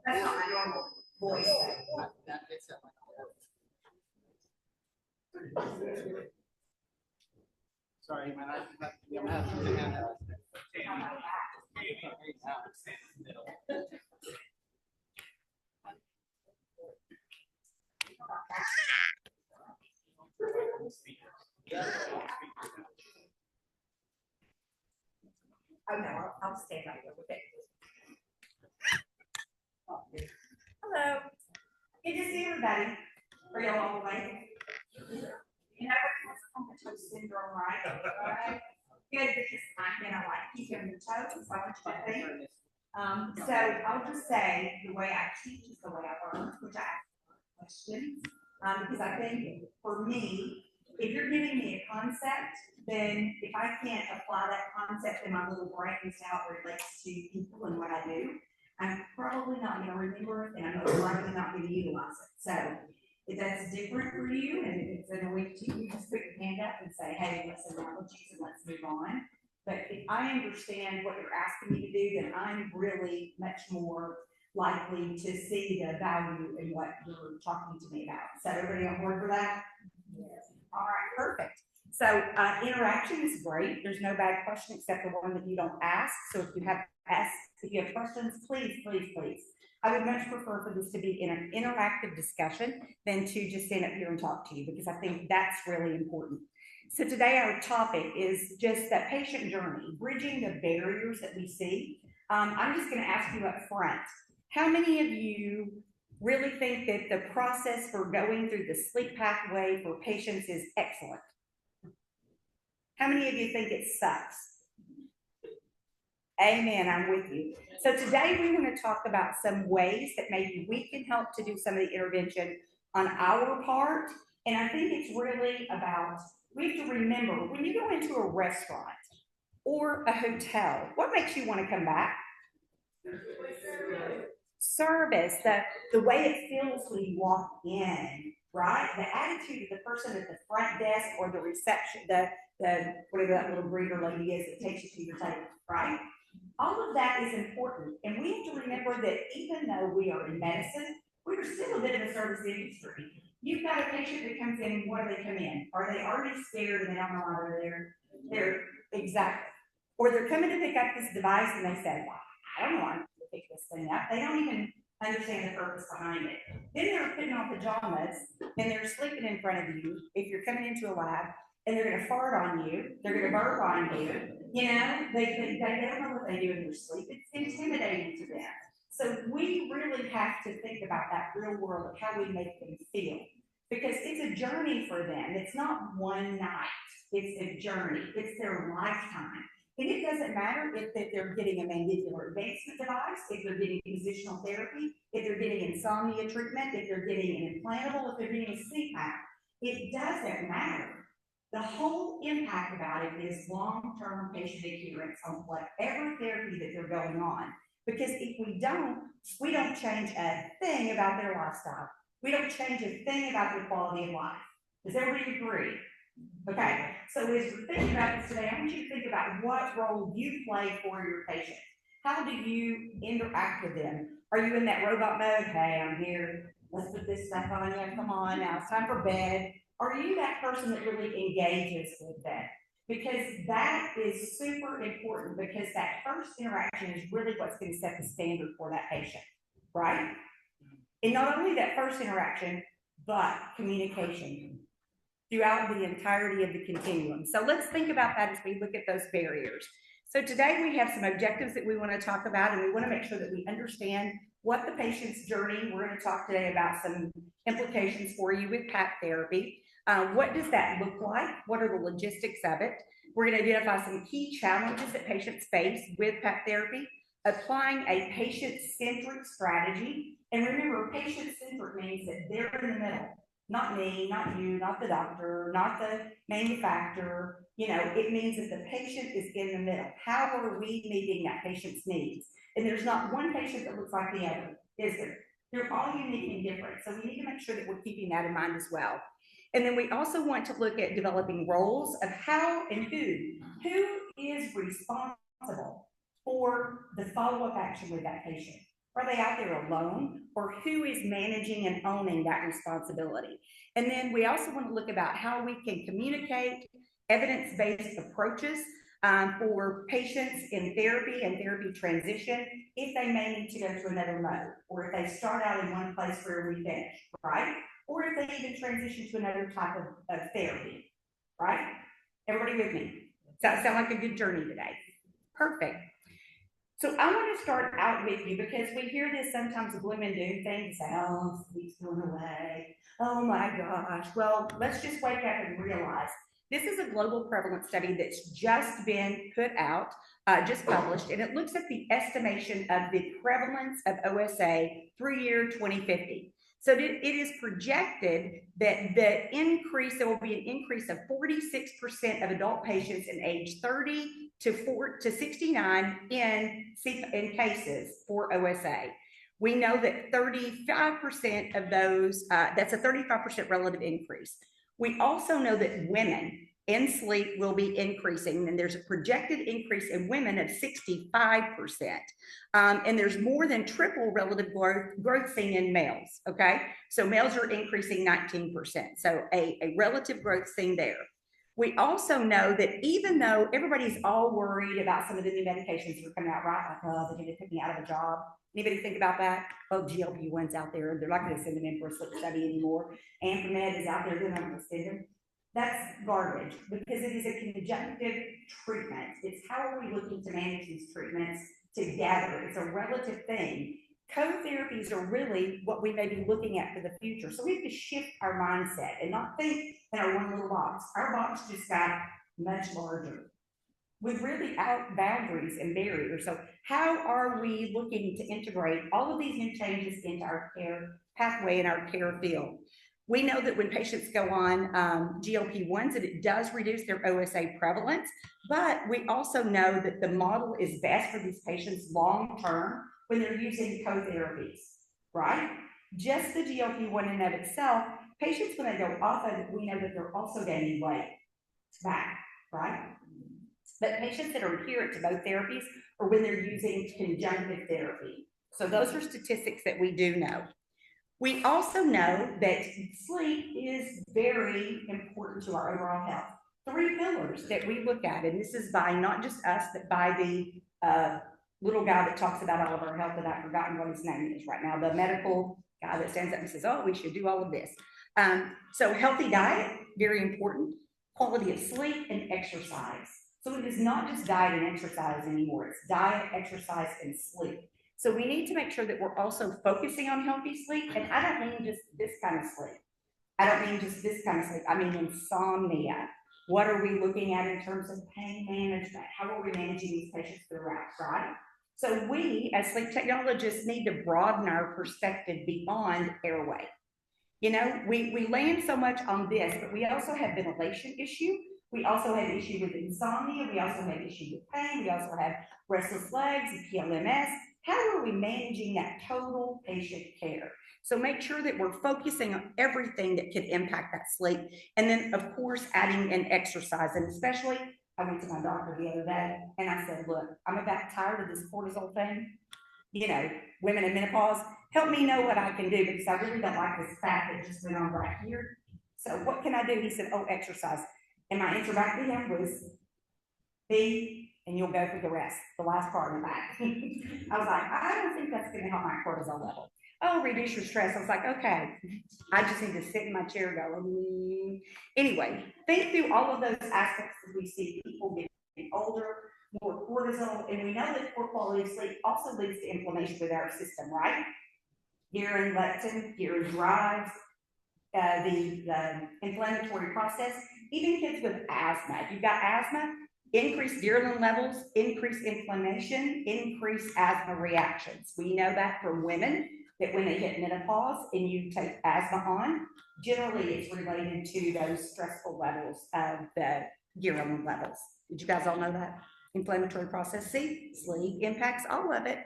That's not my normal voice. Sorry, man. I'm having to hand out. Oh no, I'll stand right here with it. Hello. Good to see everybody. Are y'all all awake? You know, comatose syndrome, right? Good, because I like keeping your toes. I want you to think. So I'll just say the way I teach is the way I learn, which I ask questions. Because I think for me, if you're giving me a concept, then if I can't apply that concept in my little brain as to how it relates to people and what I do, I'm probably not going to remember it, and I'm most likely not going to utilize it. So if that's different for you, and if it's annoying to you, just put your hand up and say, hey, let's analogies and let's move on. But if I understand what you're asking me to do, then I'm really much more likely to see the value in what you're talking to me about. So everybody on board for that? Yes. All right, perfect. So interaction is great. There's no bad question except the one that you don't ask. So if you have questions, please. I would much prefer for this to be in an interactive discussion than to just stand up here and talk to you, because I think that's really important. So today our topic is just that patient journey, bridging the barriers that we see. I'm just going to ask you up front, how many of you really think that the process for going through the sleep pathway for patients is excellent? How many of you think it sucks? Amen, I'm with you. So today we want to talk about some ways that maybe we can help to do some of the intervention on our part. And I think it's really about, we have to remember, when you go into a restaurant or a hotel, what makes you want to come back? Service, the way it feels when you walk in, right? The attitude of the person at the front desk or the reception, the whatever that little greeter lady is that takes you to your table, right? All of that is important. And we have to remember that even though we are in medicine, we're still a bit of a service industry. You've got a patient that comes in, and what do they come in? Are they already scared and they don't know why they're there? They're exactly. Or they're coming to pick up this device and they say, well, I don't know why I'm going to pick this thing up. They don't even understand the purpose behind it. Then they're putting on pajamas and they're sleeping in front of you if you're coming into a lab, and they're going to fart on you, they're going to burp on you, you know, they don't know what they do in their sleep. It's intimidating to them. So we really have to think about that real world of how we make them feel, because it's a journey for them. It's not one night, it's a journey, it's their lifetime. And it doesn't matter if they're getting a mandibular advancement device, if they're getting positional therapy, if they're getting insomnia treatment, if they're getting an implantable, if they're getting a CPAP. It doesn't matter. The whole impact about it is long-term patient adherence on whatever therapy that they're going on. Because if we don't change a thing about their lifestyle. We don't change a thing about their quality of life. Does everybody agree? Okay, so as we're thinking about this today, I want you to think about what role you play for your patient. How do you interact with them? Are you in that robot mode? Hey, I'm here. Let's put this stuff on you. Come on, now it's time for bed. Are you that person that really engages with them? Because that is super important, because that first interaction is really what's going to set the standard for that patient, right? And not only that first interaction, but communication throughout the entirety of the continuum. So let's think about that as we look at those barriers. So today we have some objectives that we want to talk about, and we want to make sure that we understand what the patient's journey. We're going to talk today about some implications for you with PAP therapy. What does that look like? What are the logistics of it? We're going to identify some key challenges that patients face with PAP therapy, applying a patient-centric strategy. And remember, patient-centric means that they're in the middle. Not me, not you, not the doctor, not the manufacturer. You know, it means that the patient is in the middle. How are we meeting that patient's needs? And there's not one patient that looks like the other, is there? They're all unique and different. So we need to make sure that we're keeping that in mind as well. And then we also want to look at developing roles of how and who is responsible for the follow-up action with that patient. Are they out there alone? Or who is managing and owning that responsibility? And then we also want to look about how we can communicate evidence-based approaches for patients in therapy and therapy transition if they may need to go to another mode, or if they start out in one place where we finish, right? Or if they even transition to another type of therapy, right? Everybody with me? Does that sound like a good journey today? Perfect. So I want to start out with you because we hear this sometimes a gloom and doom thing, say, oh, sleep's going away. Oh my gosh. Well, let's just wake up and realize this is a global prevalence study that's just been put out, just published, and it looks at the estimation of the prevalence of OSA through year 2050. So it is projected that there will be an increase of 46% of adult patients in age 30 to 69 in cases for OSA. We know that 35% of those, that's a 35% relative increase. We also know that women in sleep will be increasing, and there's a projected increase in women of 65%. And there's more than triple relative growth seen in males, okay? So males are increasing 19%. So a relative growth seen there. We also know that even though everybody's all worried about some of the new medications that are coming out, right? Like, oh, they're going to put me out of a job. Anybody think about that? Oh, GLP-1's out there. They're not going to send them in for a sleep study anymore. Amphemed is out there. They're not going to send them. That's garbage because it is a conjunctive treatment. It's how are we looking to manage these treatments together? It's a relative thing. Co-therapies are really what we may be looking at for the future. So we have to shift our mindset and not think in our one little box. Our box just got much larger with really out boundaries and barriers. So how are we looking to integrate all of these new changes into our care pathway and our care field? We know that when patients go on GLP-1s, that it does reduce their OSA prevalence, but we also know that the model is best for these patients long-term when they're using co-therapies, right? Just the GLP-1 in and of itself, patients when they go off of it, we know that they're also gaining weight back, right? But patients that are adherent to both therapies are when they're using conjunctive therapy. So those are statistics that we do know. We also know that sleep is very important to our overall health. 3 pillars that we look at, and this is by not just us, but by the little guy that talks about all of our health, and I've forgotten what his name is right now, the medical guy that stands up and says, oh, we should do all of this. So healthy diet, very important, quality of sleep, and exercise. So it is not just diet and exercise anymore, it's diet, exercise, and sleep. So we need to make sure that we're also focusing on healthy sleep, and I don't mean just this kind of sleep. I don't mean just this kind of sleep, I mean insomnia. What are we looking at in terms of pain management? How are we managing these patients throughout, right? So we, as sleep technologists, need to broaden our perspective beyond airway. You know, we land so much on this, but we also have ventilation issue. We also have issue with insomnia. We also have issue with pain. We also have restless legs and PLMS. How are we managing that total patient care? So make sure that we're focusing on everything that could impact that sleep. And then, of course, adding in exercise. And especially, I went to my doctor the other day and I said, look, I'm about tired of this cortisol thing. You know, women in menopause, help me know what I can do because I really don't like this fat that just went on right here. So what can I do? He said, oh, exercise. And my answer back to him was, B, and you'll go for the rest, the last part of the back. I was like, I don't think that's going to help my cortisol level. Oh, reduce your stress. I was like, okay, I just need to sit in my chair going. Anyway, think through all of those aspects that we see people getting older, more cortisol, and we know that poor quality of sleep also leads to inflammation with our system, right? Urine leptin, urine drives, the inflammatory process. Even kids with asthma, if you've got asthma, increased virulent levels, increased inflammation, increased asthma reactions. We know that from women that when they hit menopause and you take asthma on, generally it's related to those stressful levels of the virulent levels. Did you guys all know that? Inflammatory process. See, sleep impacts all of it.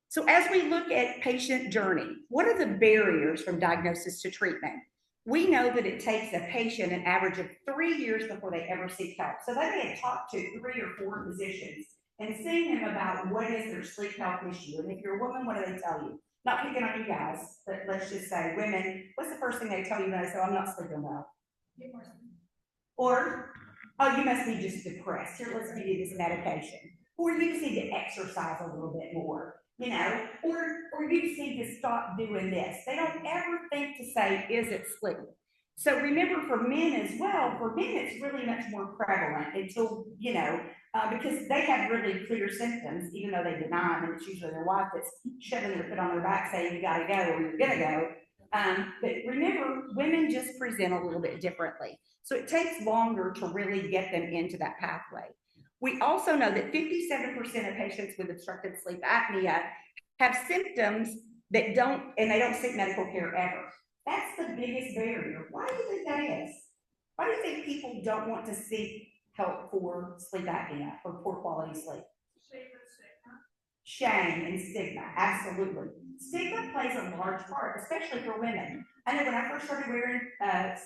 So as we look at patient journey, what are the barriers from diagnosis to treatment? We know that it takes a patient an average of 3 years before they ever seek help. So they may have talked to 3 or 4 physicians and seeing them about what is their sleep health issue. And if you're a woman, what do they tell you? Not picking on you guys, but let's just say women, what's the first thing they tell you when they say, oh, I'm not sleeping well? Or, oh, you must be just depressed. Here, let's give you this medication. Or you just need to exercise a little bit more, you know, or you just need to stop doing this. They don't ever think to say, is it sleep? So remember, for men as well, for men it's really much more prevalent until, you know, because they have really clear symptoms, even though they deny them, and it's usually their wife that's shoving their foot on their back saying, you gotta go or you're gonna go. But remember, women just present a little bit differently. So it takes longer to really get them into that pathway. We also know that 57% of patients with obstructive sleep apnea have symptoms that don't, and they don't seek medical care ever. That's the biggest barrier. Why do you think that is? Why do you think people don't want to seek help for sleep apnea or poor quality sleep? Shame and stigma, absolutely. Stigma plays a large part, especially for women. I know when I first started wearing hat,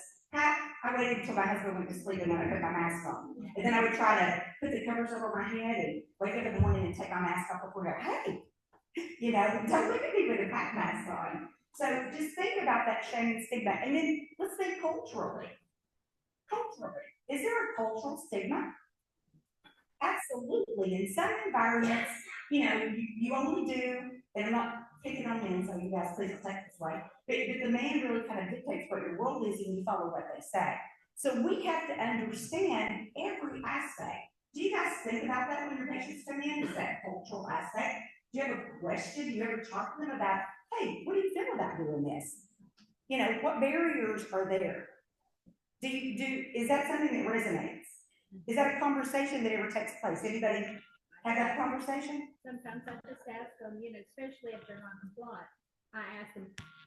I waited until my husband went to sleep and then I put my mask on. And then I would try to put the covers over my head and wake up in the morning and take my mask off before I go, hey, you know, don't look at me with a pack mask on. So just think about that shame and stigma. And then let's think culturally. Culturally, is there a cultural stigma? Absolutely. In some environments, you know, you only do, and I'm not picking on men, so you guys please don't take this way, but the man really kind of dictates what your role is and you follow what they say. So we have to understand every aspect. Do you guys think about that when your patients come in? Is that cultural aspect? Do you have a question? Do you ever talk to them about, hey, what do you feel about doing this? You know, what barriers are there? Is that something that resonates? Is that a conversation that ever takes place? Anybody have that conversation? Sometimes I just ask them, you know, especially if they're not compliant, I ask them,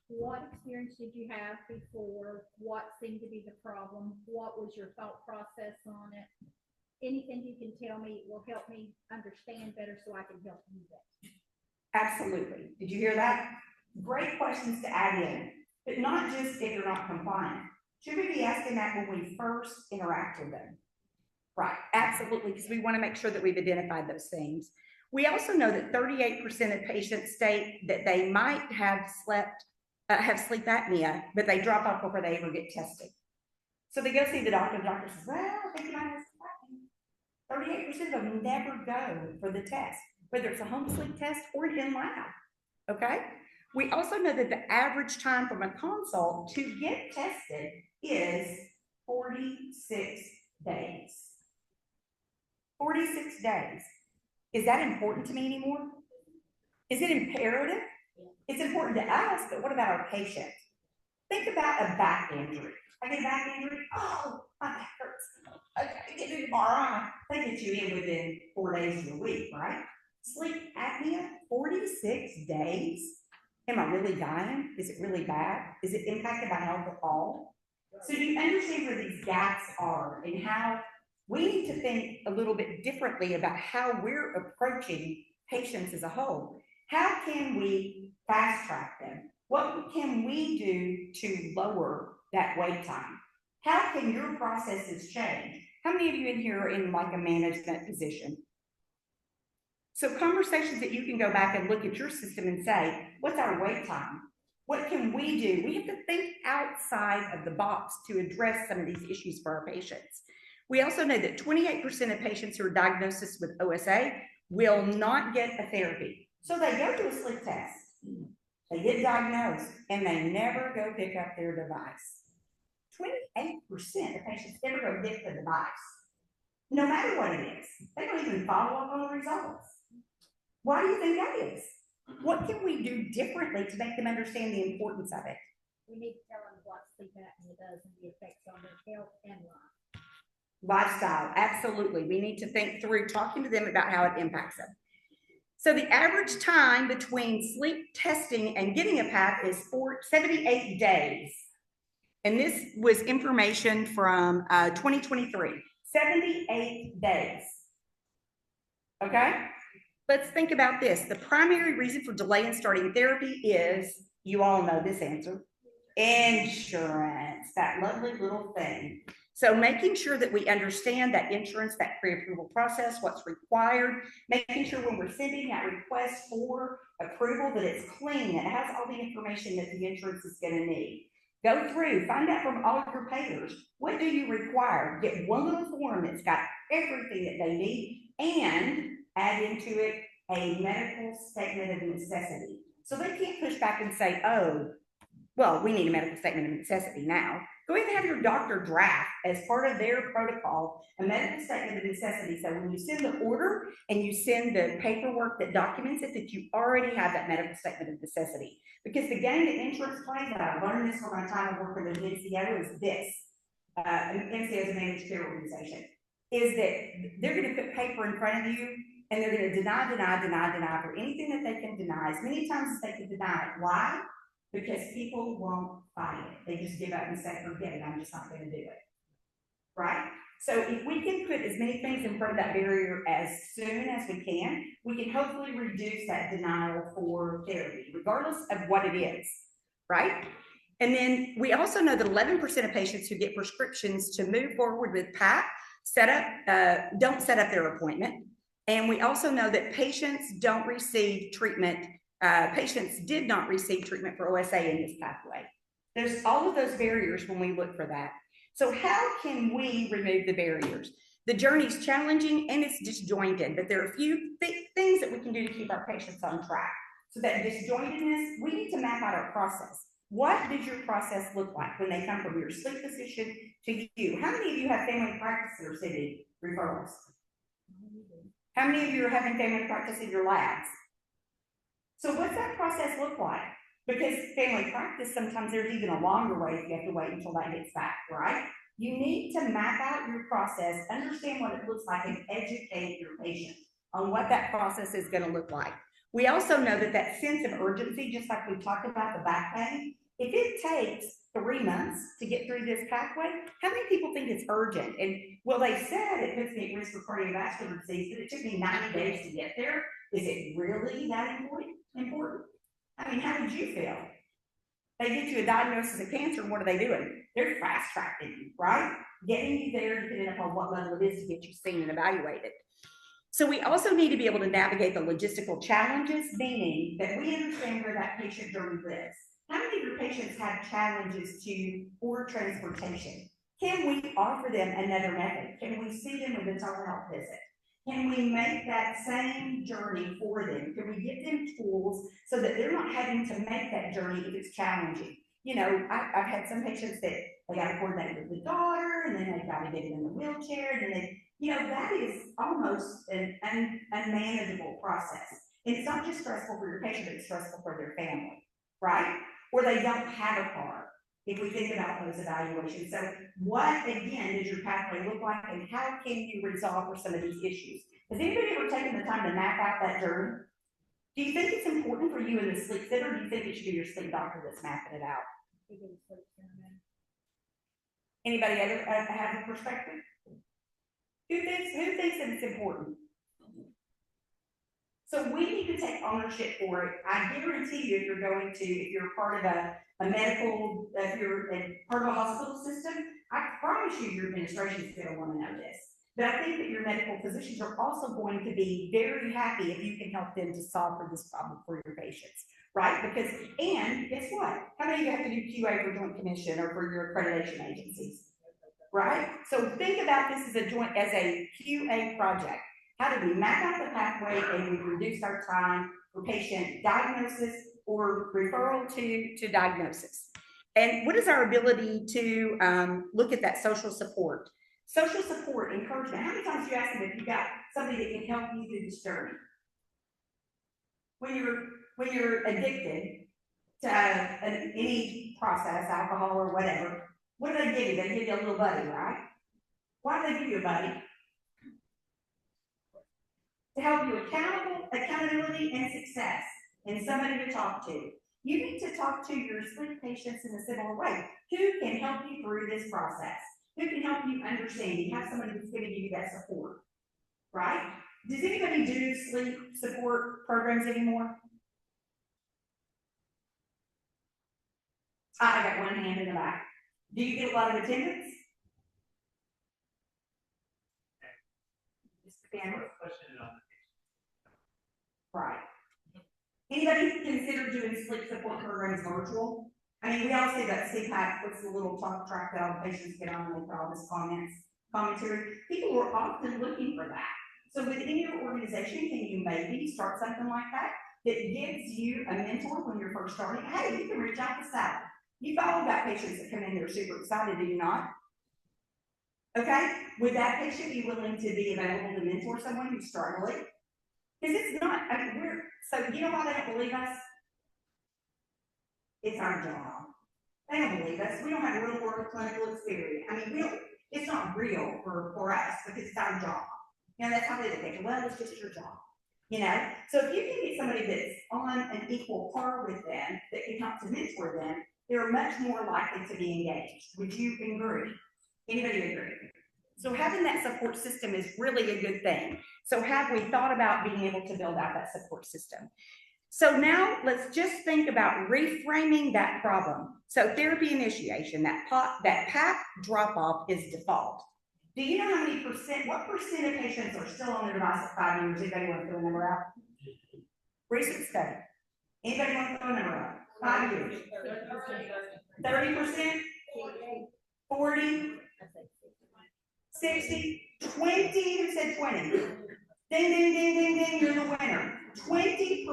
what experience did you have before? What seemed to be the problem? What was your thought process on it? Anything you can tell me will help me understand better so I can help you better. Absolutely. Did you hear that? Great questions to add in, but not just if you're not compliant. Should we be asking that when we first interact with them? Right, absolutely, because we want to make sure that we've identified those things. We also know that 38% of patients state that they might have sleep apnea, but they drop off before they ever get tested. So they go see the doctor says, well, I think you might have sleep apnea. 38% of them never go for the test, whether it's a home sleep test or in lab, okay? We also know that the average time from a consult to get tested is 46 days. 46 days. Is that important to me anymore? Is it imperative? It's important to us, but what about our patient? Think about a back injury. I get a back injury, oh, my back hurts. Okay, get it tomorrow. They get you in within 4 days to a week, right? Sleep apnea, 46 days. Am I really dying? Is it really bad? Is it impacted by health at all? So do you understand where these gaps are and how we need to think a little bit differently about how we're approaching patients as a whole? How can we fast track them? What can we do to lower that wait time? How can your processes change? How many of you in here are in like a management position? So conversations that you can go back and look at your system and say, what's our wait time? What can we do? We have to think outside of the box to address some of these issues for our patients. We also know that 28% of patients who are diagnosed with OSA will not get a therapy. So they go to a sleep test, they get diagnosed, and they never go pick up their device. 28% of patients never go get the device, no matter what it is. They don't even follow up on the results. Why do you think that is? What can we do differently to make them understand the importance of it? We need to tell them what sleep apnea does and the effects on their health and life. Lifestyle, absolutely. We need to think through talking to them about how it impacts them. So the average time between sleep testing and getting a PAP is 78 days. And this was information from 2023, 78 days. Okay? Let's think about this. The primary reason for delay in starting therapy is, you all know this answer, insurance, that lovely little thing. So making sure that we understand that insurance, that pre-approval process, what's required, making sure when we're sending that request for approval that it's clean, it has all the information that the insurance is going to need. Go through, find out from all of your payers, what do you require? Get one little form that's got everything that they need and add into it a medical statement of necessity. So they can't push back and say, oh, well, we need a medical statement of necessity now. Go ahead and have your doctor draft as part of their protocol a medical statement of necessity. So when you send the order and you send the paperwork that documents it, that you already have that medical statement of necessity. Because the game that insurance plays, and I learned this from my time of working with NCO, is this. NCO is a managed care organization. Is that they're going to put paper in front of you and they're going to deny for anything that they can deny, as many times as they can deny it. Why? Because people won't fight it. They just give up and say, forget it, I'm just not going to do it. Right? So if we can put as many things in front of that barrier as soon as we can hopefully reduce that denial for therapy, regardless of what it is. Right? And then we also know that 11% of patients who get prescriptions to move forward with PAP don't set up their appointment. And we also know that patients don't receive treatment. Patients did not receive treatment for OSA in this pathway. There's all of those barriers when we look for that. So how can we remove the barriers? The journey's challenging and it's disjointed, but there are a few things that we can do to keep our patients on track. So that disjointedness, we need to map out our process. What does your process look like when they come from your sleep physician to you? How many of you have family practice that are sending referrals? How many of you are having family practice in your labs? So what's that process look like? Because family practice, sometimes there's even a longer way if you have to wait until that gets back, right? You need to map out your process, understand what it looks like, and educate your patient on what that process is going to look like. We also know that that sense of urgency, just like we talked about the back pain, if it takes 3 months to get through this pathway, how many people think it's urgent? And well, they said it puts me at risk for cardiovascular disease, but it took me 90 days to get there. Is it really that important? I mean, how would you feel? They get you a diagnosis of cancer, and what are they doing? They're fast tracking you, right? Getting you there depending upon what level it is to get you seen and evaluated. So we also need to be able to navigate the logistical challenges, meaning that we understand where that patient journey lives. How many of your patients have challenges for transportation? Can we offer them another method? Can we see them with a telehealth visit? Can we make that same journey for them? Can we give them tools so that they're not having to make that journey if it's challenging? You know, I've had some patients that they got to coordinate with the daughter, and then they've got to get them in the wheelchair, and then that is almost an unmanageable process. And it's not just stressful for your patient, but it's stressful for their family, right? Or they don't have a car, if we think about those evaluations. So what, again, does your pathway look like, and how can you resolve for some of these issues? Has anybody ever taken the time to map out that journey? Do you think it's important for you in the sleep center, or do you think it should be your sleep doctor that's mapping it out? Anybody ever have a perspective? Who thinks that it's important? So we need to take ownership for it. I guarantee you, if you're part of a medical, if you're part of a hospital system, I promise you your administration is going to want to know this. But I think that your medical physicians are also going to be very happy if you can help them to solve for this problem for your patients, right? Because, and guess what? How many of you have to do QA for Joint Commission or for your accreditation agencies? Right? So think about this as a QA project. How do we map out the pathway and we reduce our time for patient diagnosis or referral to diagnosis? And what is our ability to look at that social support? Social support, encouragement. How many times do you ask them if you got somebody that can help you through this journey? When you're addicted to any process, alcohol or whatever, what do they give you? They give you a little buddy, right? Why do they give you a buddy? To help you accountability and success, and somebody to talk to. You need to talk to your sleep patients in a similar way. Who can help you through this process? Who can help you understand? You have somebody that's going to give you that support, right? Does anybody do sleep support programs anymore? I got one hand in the back. Do you get a lot of attendance? Again, Pushing it on right. Anybody consider doing sleep support programs virtual? I mean, we all see that CPAP puts the little talk track that all the patients get on and they put all this commentary. People are often looking for that. So within your organization, can you maybe start something like that gives you a mentor when you're first starting? Hey, you can reach out to Sally. You've all got patients that come in that are super excited, do you not? Okay, would that patient be willing to be available to mentor someone who's struggling? Because it's not, I mean, so you know why they don't believe us? It's our job. They don't believe us. We don't have real world clinical experience. I mean, it's not real for us because it's our job. You know, that's how they look at it. Well, it's just your job. You know, so if you can get somebody that's on an equal par with them, that can help to mentor them, they're much more likely to be engaged. Would you agree? Anybody agree? So having that support system is really a good thing. So have we thought about being able to build out that support system? So now let's just think about reframing that problem. So therapy initiation, that PAP drop-off is default. Do you know how many percent, what percent of patients are still on their device at 5 years? Anybody want to throw a number out? Recent study. Anybody want to throw a number out? 5 years. 30%? 40? 60? 20? Who said 20? Ding, ding, ding, ding, ding, you're the winner. 20%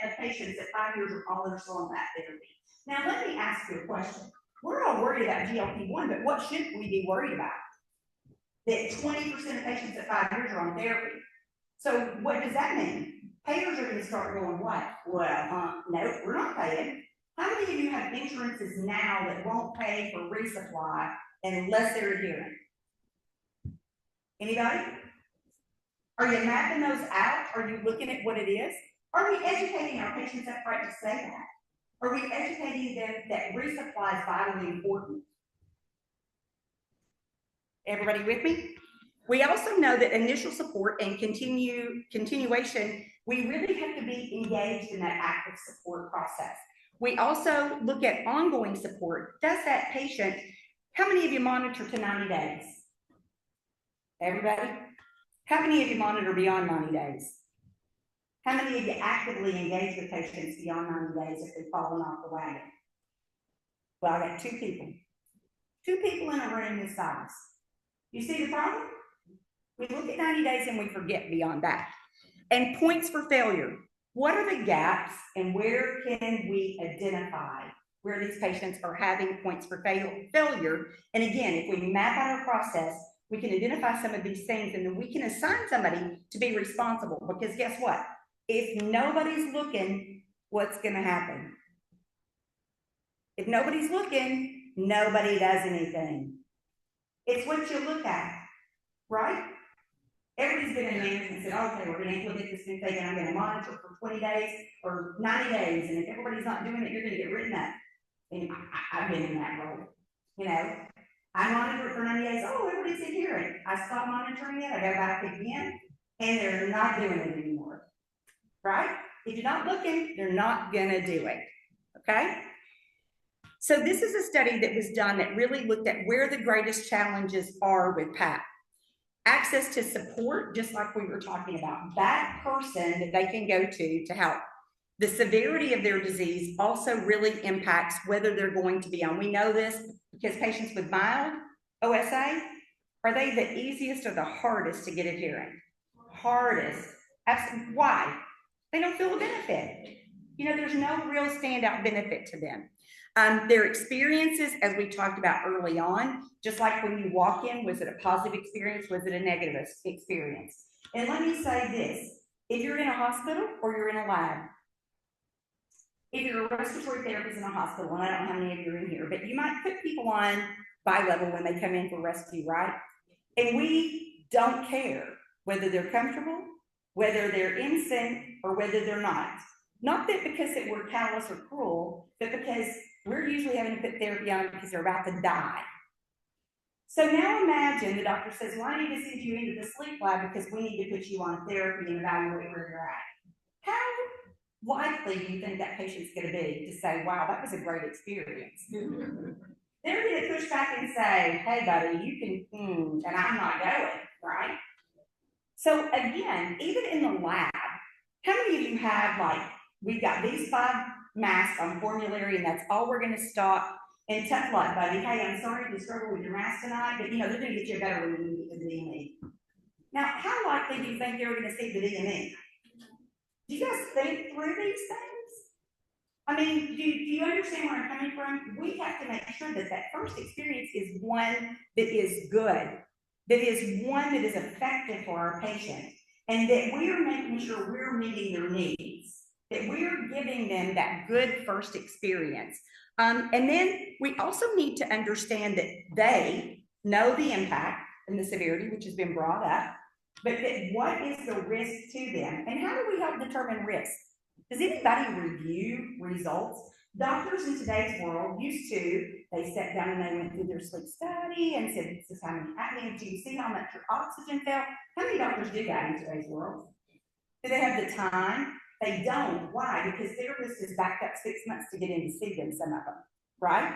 of patients at 5 years are all that are still on that therapy. Now, let me ask you a question. We're all worried about GLP-1, but what should we be worried about? That 20% of patients at 5 years are on therapy. So what does that mean? Payers are going to start going, what? Well, no, we're not paying. How many of you have insurances now that won't pay for resupply unless they're adherent? Anybody? Are you mapping those out? Are you looking at what it is? Are we educating our patients up front to say that? Are we educating them that resupply is vitally important? Everybody with me? We also know that initial support and continuation, we really have to be engaged in that active support process. We also look at ongoing support. Does that patient, how many of you monitor to 90 days? Everybody? How many of you monitor beyond 90 days? How many of you actively engage with patients beyond 90 days if they've fallen off the wagon? Well, I got 2 people. 2 people in a room this size. You see the problem? We look at 90 days and we forget beyond that. And points for failure. What are the gaps and where can we identify where these patients are having points for failure? And again, if we map out our process, we can identify some of these things and then we can assign somebody to be responsible, because guess what? If nobody's looking, what's going to happen? If nobody's looking, nobody does anything. It's what you look at, right? Everybody's been in management and said, okay, we're going to implement this new thing and I'm going to monitor for 20 days or 90 days. And if everybody's not doing it, you're going to get written up. And I've been in that role. You know, I monitor it for 90 days. Oh, everybody's adherent. I stop monitoring it. I go back again and they're not doing it anymore. Right? If you're not looking, they're not going to do it. Okay? So this is a study that was done that really looked at where the greatest challenges are with PAP. Access to support, just like we were talking about, that person that they can go to help. The severity of their disease also really impacts whether they're going to be on. We know this because patients with mild OSA, are they the easiest or the hardest to get adherent? Hardest. Why? They don't feel a benefit. You know, there's no real standout benefit to them. Their experiences, as we talked about early on, just like when you walk in, was it a positive experience? Was it a negative experience? And let me say this, if you're in a hospital or you're in a lab, if you're a respiratory therapist in a hospital, and I don't know how many of you are in here, but you might put people on bi-level when they come in for rescue, right? And we don't care whether they're comfortable, whether they're in sync, or whether they're not. Not that because that we're callous or cruel, but because we're usually having to put therapy on because they're about to die. So now imagine the doctor says, well, I need to send you into the sleep lab because we need to put you on therapy and evaluate where you're at. How likely do you think that patient's going to be to say, wow, that was a great experience? They're going to push back and say, hey, buddy, you can, and I'm not going, right? So again, even in the lab, how many of you have like, we've got these 5 masks on formulary and that's all we're gonna stock, and tough luck, buddy. Hey, I'm sorry to struggle with your mask tonight, but you know, they're gonna get you better when you get to the DME. Now, how likely do you think they're gonna see the DME? Do you guys think through these things? I mean, do you understand where I'm coming from? We have to make sure that that first experience is one that is good, that is one that is effective for our patient, and that we're making sure we're meeting their needs, that we're giving them that good first experience. And then we also need to understand that they know the impact and the severity, which has been brought up, but that what is the risk to them? And how do we help determine risk? Does anybody review results? Doctors in today's world used to, they sat down and they went through their sleep study and said, this is how many apnea, do you see how much your oxygen fell? How many doctors do that in today's world? Do they have the time? They don't. Why? Because their list is backed up 6 months to get in to see them, some of them, right?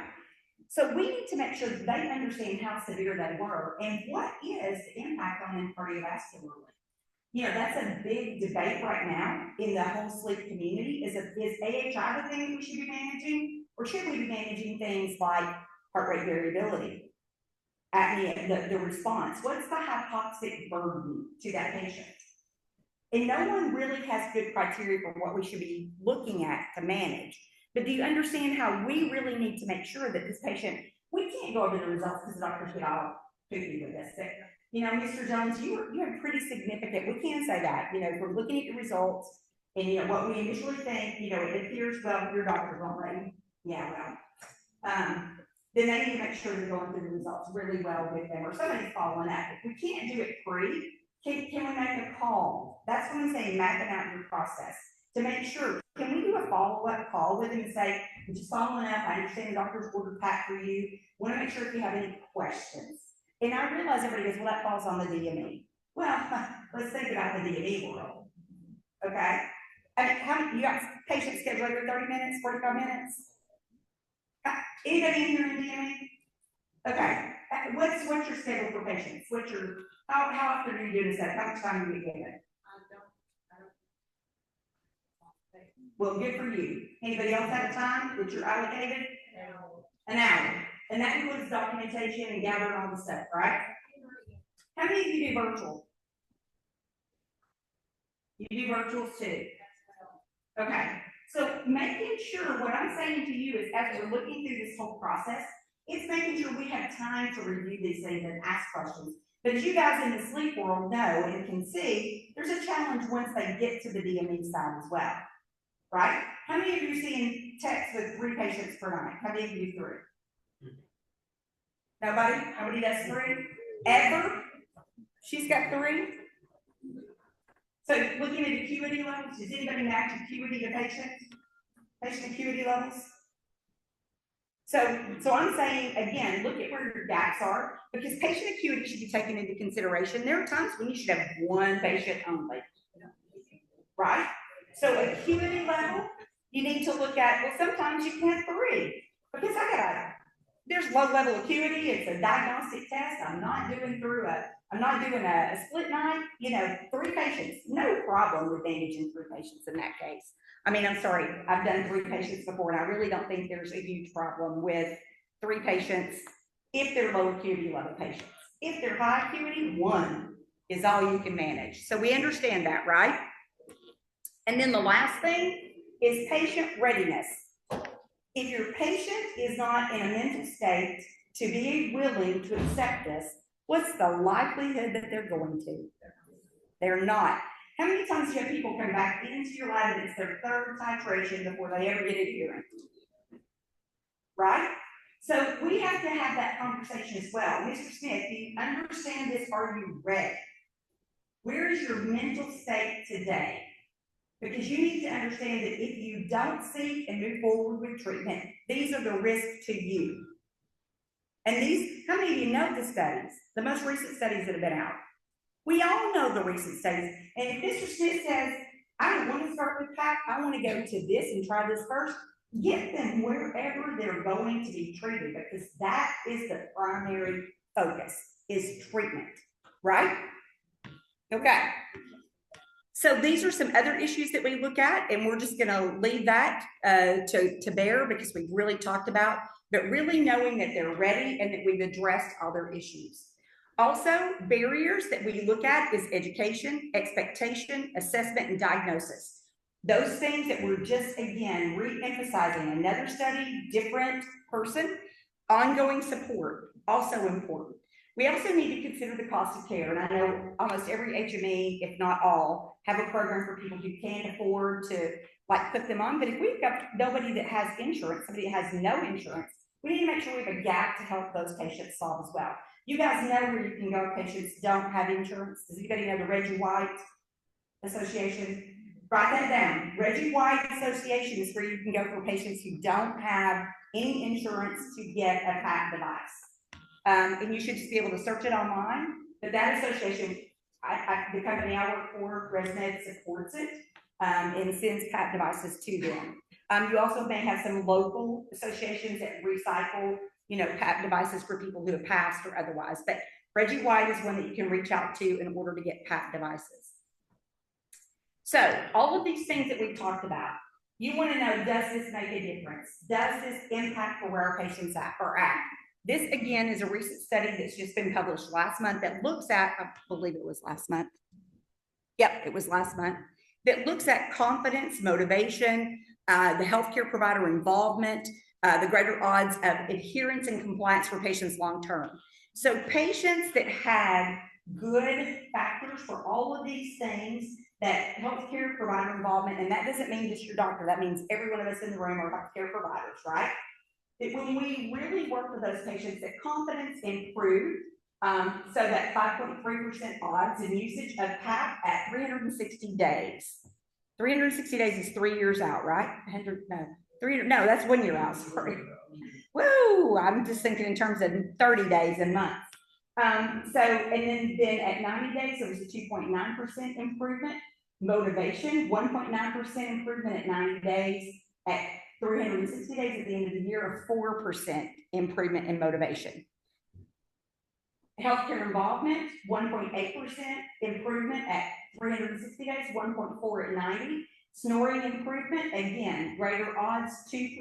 So we need to make sure that they understand how severe they were and what is the impact on them cardiovascularly. You know, that's a big debate right now in the whole sleep community. Is AHI the thing that we should be managing? Or should we be managing things like heart rate variability, apnea, the response? What's the hypoxic burden to that patient? And no one really has good criteria for what we should be looking at to manage. But do you understand how we really need to make sure that this patient, we can't go over the results because the doctors get all kooky with this. You know, Mr. Jones, you are pretty significant. We can say that, you know, if we're looking at the results and, you know, what we initially think, you know, it appears, well, your doctor's won't let you. Yeah, well, then they need to make sure they're going through the results really well with them or somebody's following up. If we can't do it free, can we make a call? That's what I'm saying, mapping out your process to make sure. Can we do a follow-up call with them and say, I'm just following up, I understand the doctor's ordered pack for you, want to make sure if you have any questions. And I realize everybody goes, well, that falls on the DME. Well, let's think about the DME world, okay? I mean, how many, you got patients scheduled every 30 minutes, 45 minutes? Anybody in here in DME? Okay, what's your schedule for patients? What's your, how often are you doing this? How much time do you get given? Well, good for you. Anybody else have a time that you're allocated? An hour. And that includes documentation and gathering all the stuff, right? How many of you do virtual? You do virtuals too? Okay. So making sure, what I'm saying to you is as we're looking through this whole process, it's making sure we have time to review these things and ask questions. But you guys in the sleep world know and can see there's a challenge once they get to the DME side as well, right? How many of you are seeing texts with 3 patients per night? How many of you do 3? Nobody? Nobody does 3? Ever? She's got 3? So looking at acuity levels, does anybody match acuity of patients? Patient acuity levels? So I'm saying, again, look at where your gaps are, because patient acuity should be taken into consideration. There are times when you should have 1 patient only, right? So acuity level, you need to look at, well, sometimes you can have 3, because there's low level acuity, it's a diagnostic test, I'm not doing a split night, you know, 3 patients, no problem with managing 3 patients in that case. I mean, I'm sorry, I've done 3 patients before, and I really don't think there's a huge problem with 3 patients if they're low acuity level patients. If they're high acuity, 1 is all you can manage. So we understand that, right? And then the last thing is patient readiness. If your patient is not in a mental state to be willing to accept this, what's the likelihood that they're going to? They're not. How many times do you have people come back into your lab and it's their 3rd titration before they ever get adherence? Right? So we have to have that conversation as well. Mr. Smith, do you understand this? Are you ready? Where is your mental state today? Because you need to understand that if you don't seek and move forward with treatment, these are the risks to you. And these, how many of you know the studies, the most recent studies that have been out? We all know the recent studies. And if Mr. Smith says, I don't want to start with PAC, I want to go to this and try this first, get them wherever they're going to be treated, because that is the primary focus, is treatment, right? Okay. So these are some other issues that we look at, and we're just gonna leave that to bear because we've really talked about, but really knowing that they're ready and that we've addressed all their issues. Also, barriers that we look at is education, expectation, assessment, and diagnosis. Those things that we're just, again, re-emphasizing, another study, different person, ongoing support, also important. We also need to consider the cost of care, and I know almost every HME, if not all, have a program for people who can't afford to like put them on, but if we've got nobody that has insurance, somebody that has no insurance, we need to make sure we have a gap to help those patients solve as well. You guys know where you can go if patients don't have insurance. Does anybody know the Reggie White Association? Write that down. Reggie White Association is where you can go for patients who don't have any insurance to get a PAP device. And you should just be able to search it online. But that association, the company I work for, Resmed, supports it and sends PAP devices to them. You also may have some local associations that recycle, PAP devices for people who have passed or otherwise. But Reggie White is one that you can reach out to in order to get PAP devices. So all of these things that we've talked about, you want to know, does this make a difference? Does this impact for where our patients are at? This, again, is a recent study that's just been published last month that looks at, I believe it was last month. Yep, it was last month. That looks at confidence, motivation, the healthcare provider involvement, the greater odds of adherence and compliance for patients long-term. So patients that had good factors for all of these things, that healthcare provider involvement, and that doesn't mean just your doctor, that means every one of us in the room are healthcare providers, right? That when we really work with those patients, that confidence improved, so that 5.3% odds in usage of PAP at 360 days. 360 days is 3 years out, right? 300, no, that's 1 year out, sorry. Woo, I'm just thinking in terms of 30 days and months. And then at 90 days, it was a 2.9% improvement. Motivation, 1.9% improvement at 90 days. At 360 days at the end of the year, a 4% improvement in motivation. Healthcare involvement, 1.8% improvement at 360 days, 1.4 at 90. Snoring improvement, again, greater odds, 2%,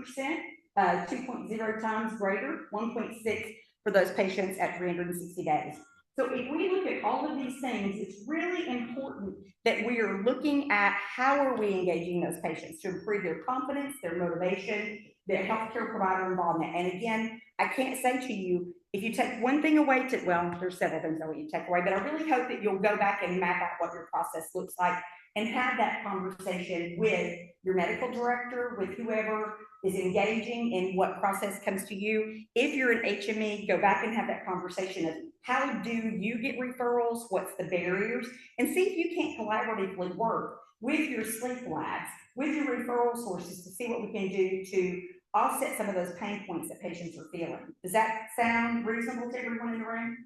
2.0 times greater, 1.6 for those patients at 360 days. So if we look at all of these things, it's really important that we are looking at how are we engaging those patients to improve their confidence, their motivation, their healthcare provider involvement. And again, I can't say to you, if you take one thing away well, there's several things I want you to take away, but I really hope that you'll go back and map out what your process looks like and have that conversation with your medical director, with whoever is engaging in what process comes to you. If you're an HME, go back and have that conversation of how do you get referrals, what's the barriers, and see if you can't collaboratively work with your sleep labs, with your referral sources to see what we can do to offset some of those pain points that patients are feeling. Does that sound reasonable to everyone in the room?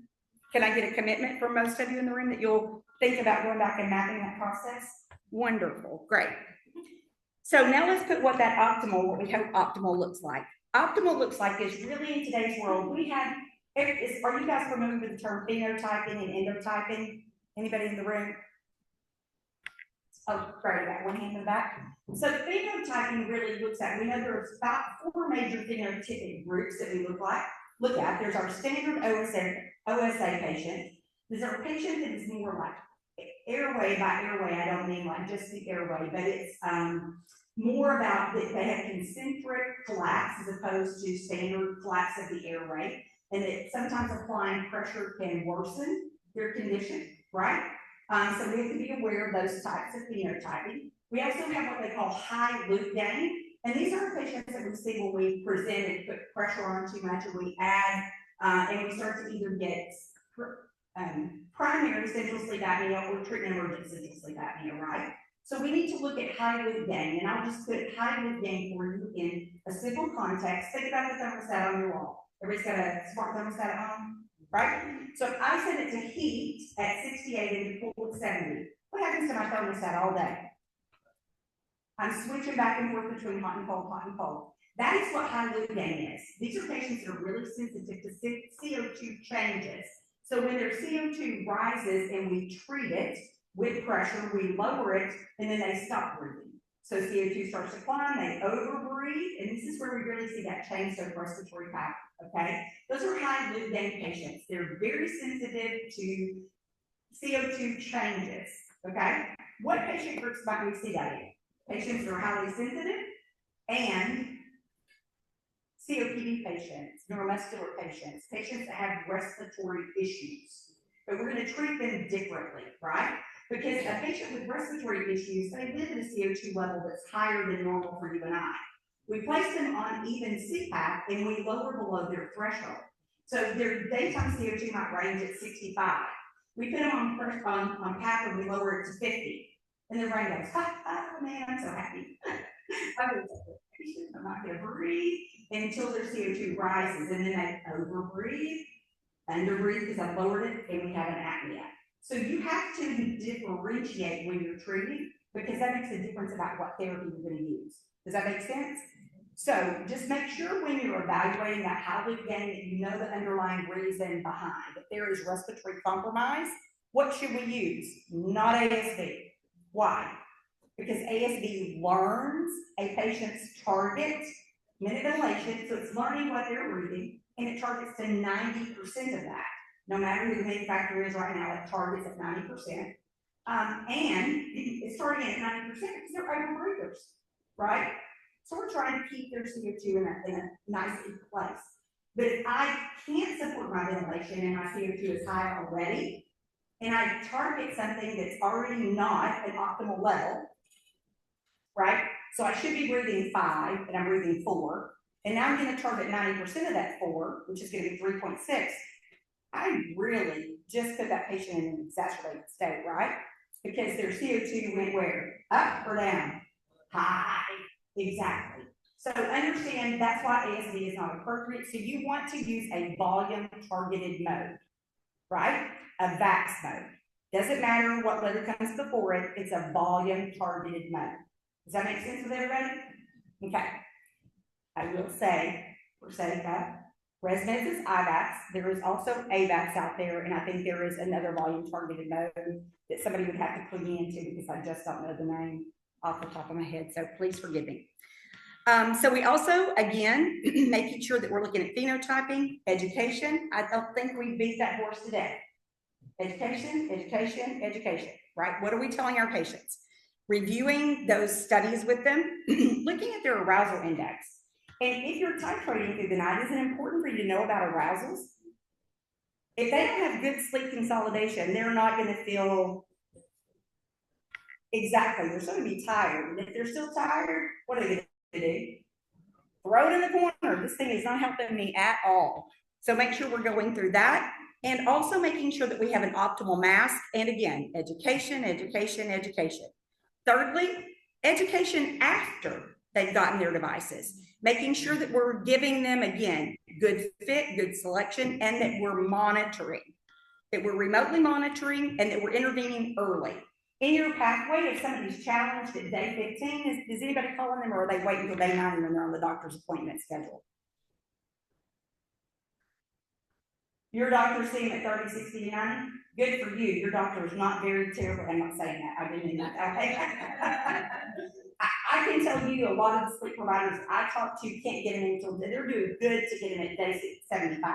Can I get a commitment from most of you in the room that you'll think about going back and mapping that process? Wonderful, great. So now let's put what we hope optimal looks like. Optimal looks like is really in today's world, are you guys familiar with the term phenotyping and endotyping? Anybody in the room? Oh, great, I got one hand in the back. So phenotyping really looks at, we know there's about 4 major phenotypic groups that we look at. There's our standard OSA patient. There's our patient that is more like airway. By airway, I don't mean like just the airway, but it's more about that they have concentric collapse as opposed to standard collapse of the airway, and that sometimes applying pressure can worsen their condition, right? So we have to be aware of those types of phenotyping. We also have what they call high loop gain, and these are patients that we see when we present and put pressure on too much, or we add, and we start to either get primary central sleep apnea or treatment-emergent central sleep apnea, right? So we need to look at high loop gain, and I'll just put high loop gain for you in a simple context. Think about the thermostat on your wall. Everybody's got a smart thermostat at home, right? So if I set it to heat at 68 and to cool at 70, what happens to my thermostat all day? I'm switching back and forth between hot and cold, hot and cold. That is what high loop gain is. These are patients that are really sensitive to CO2 changes. So when their CO2 rises and we treat it, with pressure, we lower it, and then they stop breathing. So CO2 starts to climb, they overbreathe, and this is where we really see that change of respiratory pattern, okay? Those are high loop gain patients. They're very sensitive to CO2 changes, okay? What patient groups might we see that in? Patients that are highly sensitive and COPD patients, neuromuscular patients, patients that have respiratory issues. But we're going to treat them differently, right? Because a patient with respiratory issues, they live at a CO2 level that's higher than normal for you and I. We place them on even CPAP and we lower below their threshold. So their daytime CO2 might range at 65. We put them on PAP and we lower it to 50. And the brain goes, oh man, I'm so happy. I'm not going to breathe until their CO2 rises, and then they overbreathe, underbreathe because I've lowered it, and we have an apnea. So you have to differentiate when you're treating, because that makes a difference about what therapy you're going to use. Does that make sense? So just make sure when you're evaluating that high loop gain that you know the underlying reason behind. If there is respiratory compromise, what should we use? Not ASV. Why? Because ASV learns a patient's target minute ventilation, so it's learning what they're breathing, and it targets to 90% of that. No matter who the manufacturer is right now, it targets at 90%. And it's targeting at 90% because they're overbreathers, right? So we're trying to keep their CO2 in a nice place. But if I can't support my ventilation and my CO2 is high already, and I target something that's already not an optimal level, right? So I should be breathing 5, and I'm breathing 4, and now I'm going to target 90% of that 4, which is going to be 3.6. I really just put that patient in an exacerbated state, right? Because their CO2 went where? Up or down? High. Exactly. So understand that's why ASV is not appropriate. So you want to use a volume targeted mode, right? A VAX mode. Doesn't matter what letter comes before it, it's a volume targeted mode. Does that make sense with everybody? Okay. I will say, for sake of, Resmed is IVAX. There is also AVAX out there, and I think there is another volume targeted mode that somebody would have to plug into because I just don't know the name off the top of my head, so please forgive me. So we also, again, making sure that we're looking at phenotyping, education. I don't think we beat that horse to death. Education, education, education, right? What are we telling our patients? Reviewing those studies with them, looking at their arousal index. And if you're titrating through the night, is it important for you to know about arousals? If they don't have good sleep consolidation, they're not going to feel exactly, they're going to be tired. And if they're still tired, what are they going to do? Throw it in the corner. This thing is not helping me at all. So make sure we're going through that. And also making sure that we have an optimal mask. And again, education, education, education. Thirdly, education after they've gotten their devices. Making sure that we're giving them, again, good fit, good selection, and that we're monitoring. That we're remotely monitoring and that we're intervening early. In your pathway, if somebody's challenged at day 15, is anybody calling them, or are they waiting until day 9 when they're on the doctor's appointment schedule? Your doctor's seeing at 30, 60, 90? Good for you. Your doctor is not very terrible. I'm not saying that. I didn't mean that. Okay. I can tell you a lot of the sleep providers I talk to can't get them until they're doing good to get them at day 75.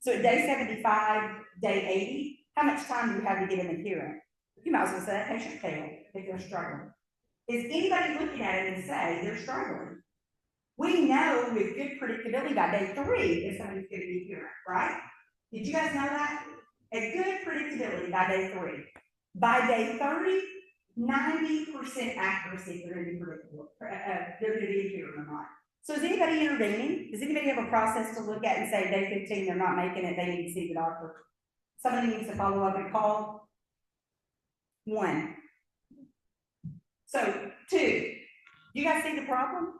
So at day 75, day 80, how much time do you have to give them adherence? You might as well say that patient failed if they're struggling. Is anybody looking at it and say they're struggling? We know with good predictability by day 3 if somebody's going to be adherent, right? Did you guys know that? A good predictability by day 3. By day 30, 90% accuracy they're going to be predictable. They're going to be adherent or not. So is anybody intervening? Does anybody have a process to look at and say day 15 they're not making it, they need to see the doctor? Somebody needs to follow up and call. 1. So 2. You guys see the problem?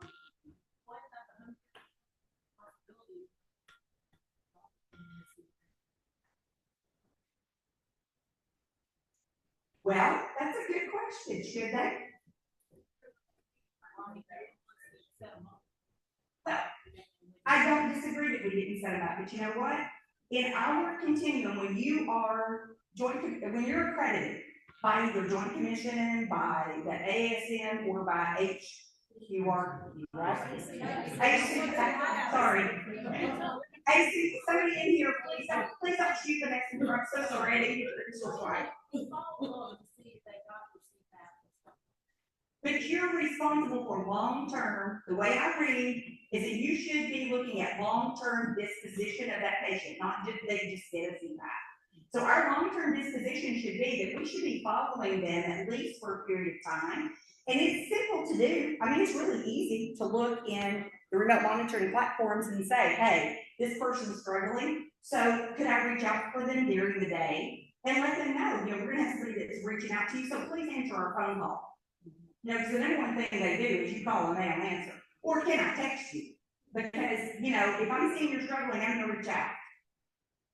Well, that's a good question. Should they? Well, I don't disagree that we didn't set them up, but you know what? In our continuum, when you are when you're accredited, by either Joint Commission, by the ASM, or by HQR, right? Sorry. Somebody in here, please don't shoot the next one. I'm so sorry, I didn't get the resource right. But you're responsible for long-term, the way I read is that you should be looking at long-term disposition of that patient, not just, they just get a feedback. So our long-term disposition should be that we should be following them at least for a period of time. And it's simple to do. I mean, it's really easy to look in the remote monitoring platforms and say, hey, this person's struggling, so could I reach out for them during the day and let them know, we're gonna have somebody that's reaching out to you, so please answer our phone call. Because the number one thing they do is you call and they don't answer. Or can I text you? Because, if I'm seeing you're struggling, I'm gonna reach out.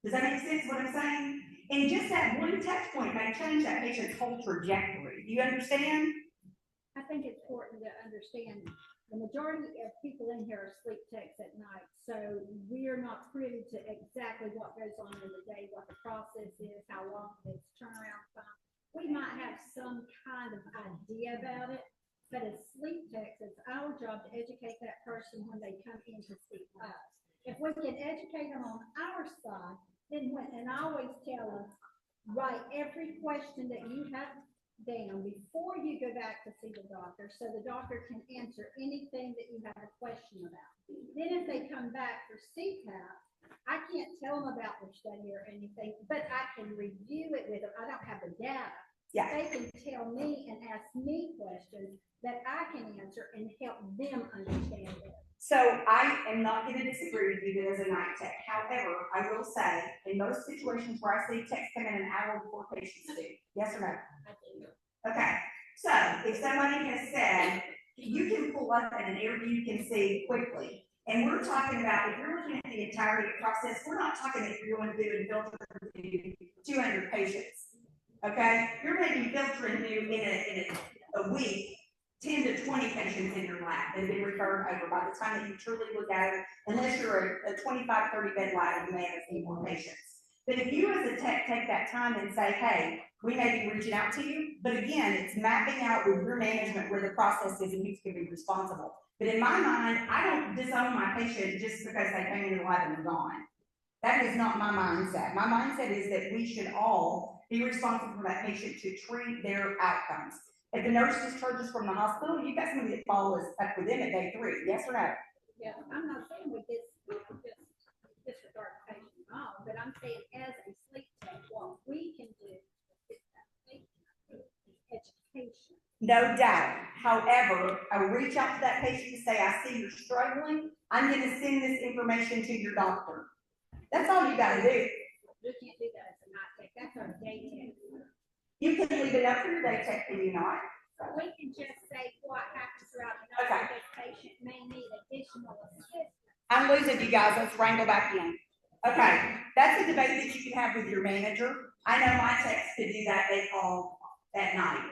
Does that make sense what I'm saying? And just that one touch point may change that patient's whole trajectory. Do you understand? I think it's important to understand the majority of people in here are sleep techs at night. So we're not privy to exactly what goes on in the day, what the process is, how long it's turnaround time. We might have some kind of idea about it, but as sleep techs, it's our job to educate that person when they come in to see us. If we can educate them on our side, then and I always tell them, write every question that you have down before you go back to see the doctor, so the doctor can answer anything that you have a question about. Then if they come back for CPAP, I can't tell them about their study or anything, but I can review it with them. I don't have the data. Yeah. They can tell me and ask me questions that I can answer and help them understand it. So I am not going to disagree with you as a night tech. However, I will say in most situations where I see techs come in an hour before patients do. Yes or no? I do. Okay. So if somebody has said, you can pull up at an interview, you can see quickly. And we're talking about, if you're looking at the entirety of the process, we're not talking if you're going to do and filter 200 patients. Okay? You're maybe filtering in a week 10 to 20 patients in your lab that have been referred over by the time that you truly look at it, unless you're a 25, 30 bed lab and you may have a few more patients. But if you as a tech take that time and say, hey, we may be reaching out to you, but again, it's mapping out with your management where the process is and who's going to be responsible. But in my mind, I don't disown my patient just because they came into the lab and they're gone. That is not my mindset. My mindset is that we should all be responsible for that patient to treat their outcomes. If the nurse discharges from the hospital, you've got somebody that follows up with them at day 3. Yes or no? Yeah, I'm not saying with this disregard patient at all, but I'm saying as a sleep tech, what we can do is education. No doubt. However, I reach out to that patient to say, I see you're struggling. I'm going to send this information to your doctor. That's all you got to do. We can't do that as a night tech. That's our day tech. You can leave it up for your day tech, can you not? We can just say what happens throughout the night. This patient may need additional assistance. I'm losing you guys. Let's wrangle back in. Okay, that's a debate that you can have with your manager. I know my techs could do that. They call at night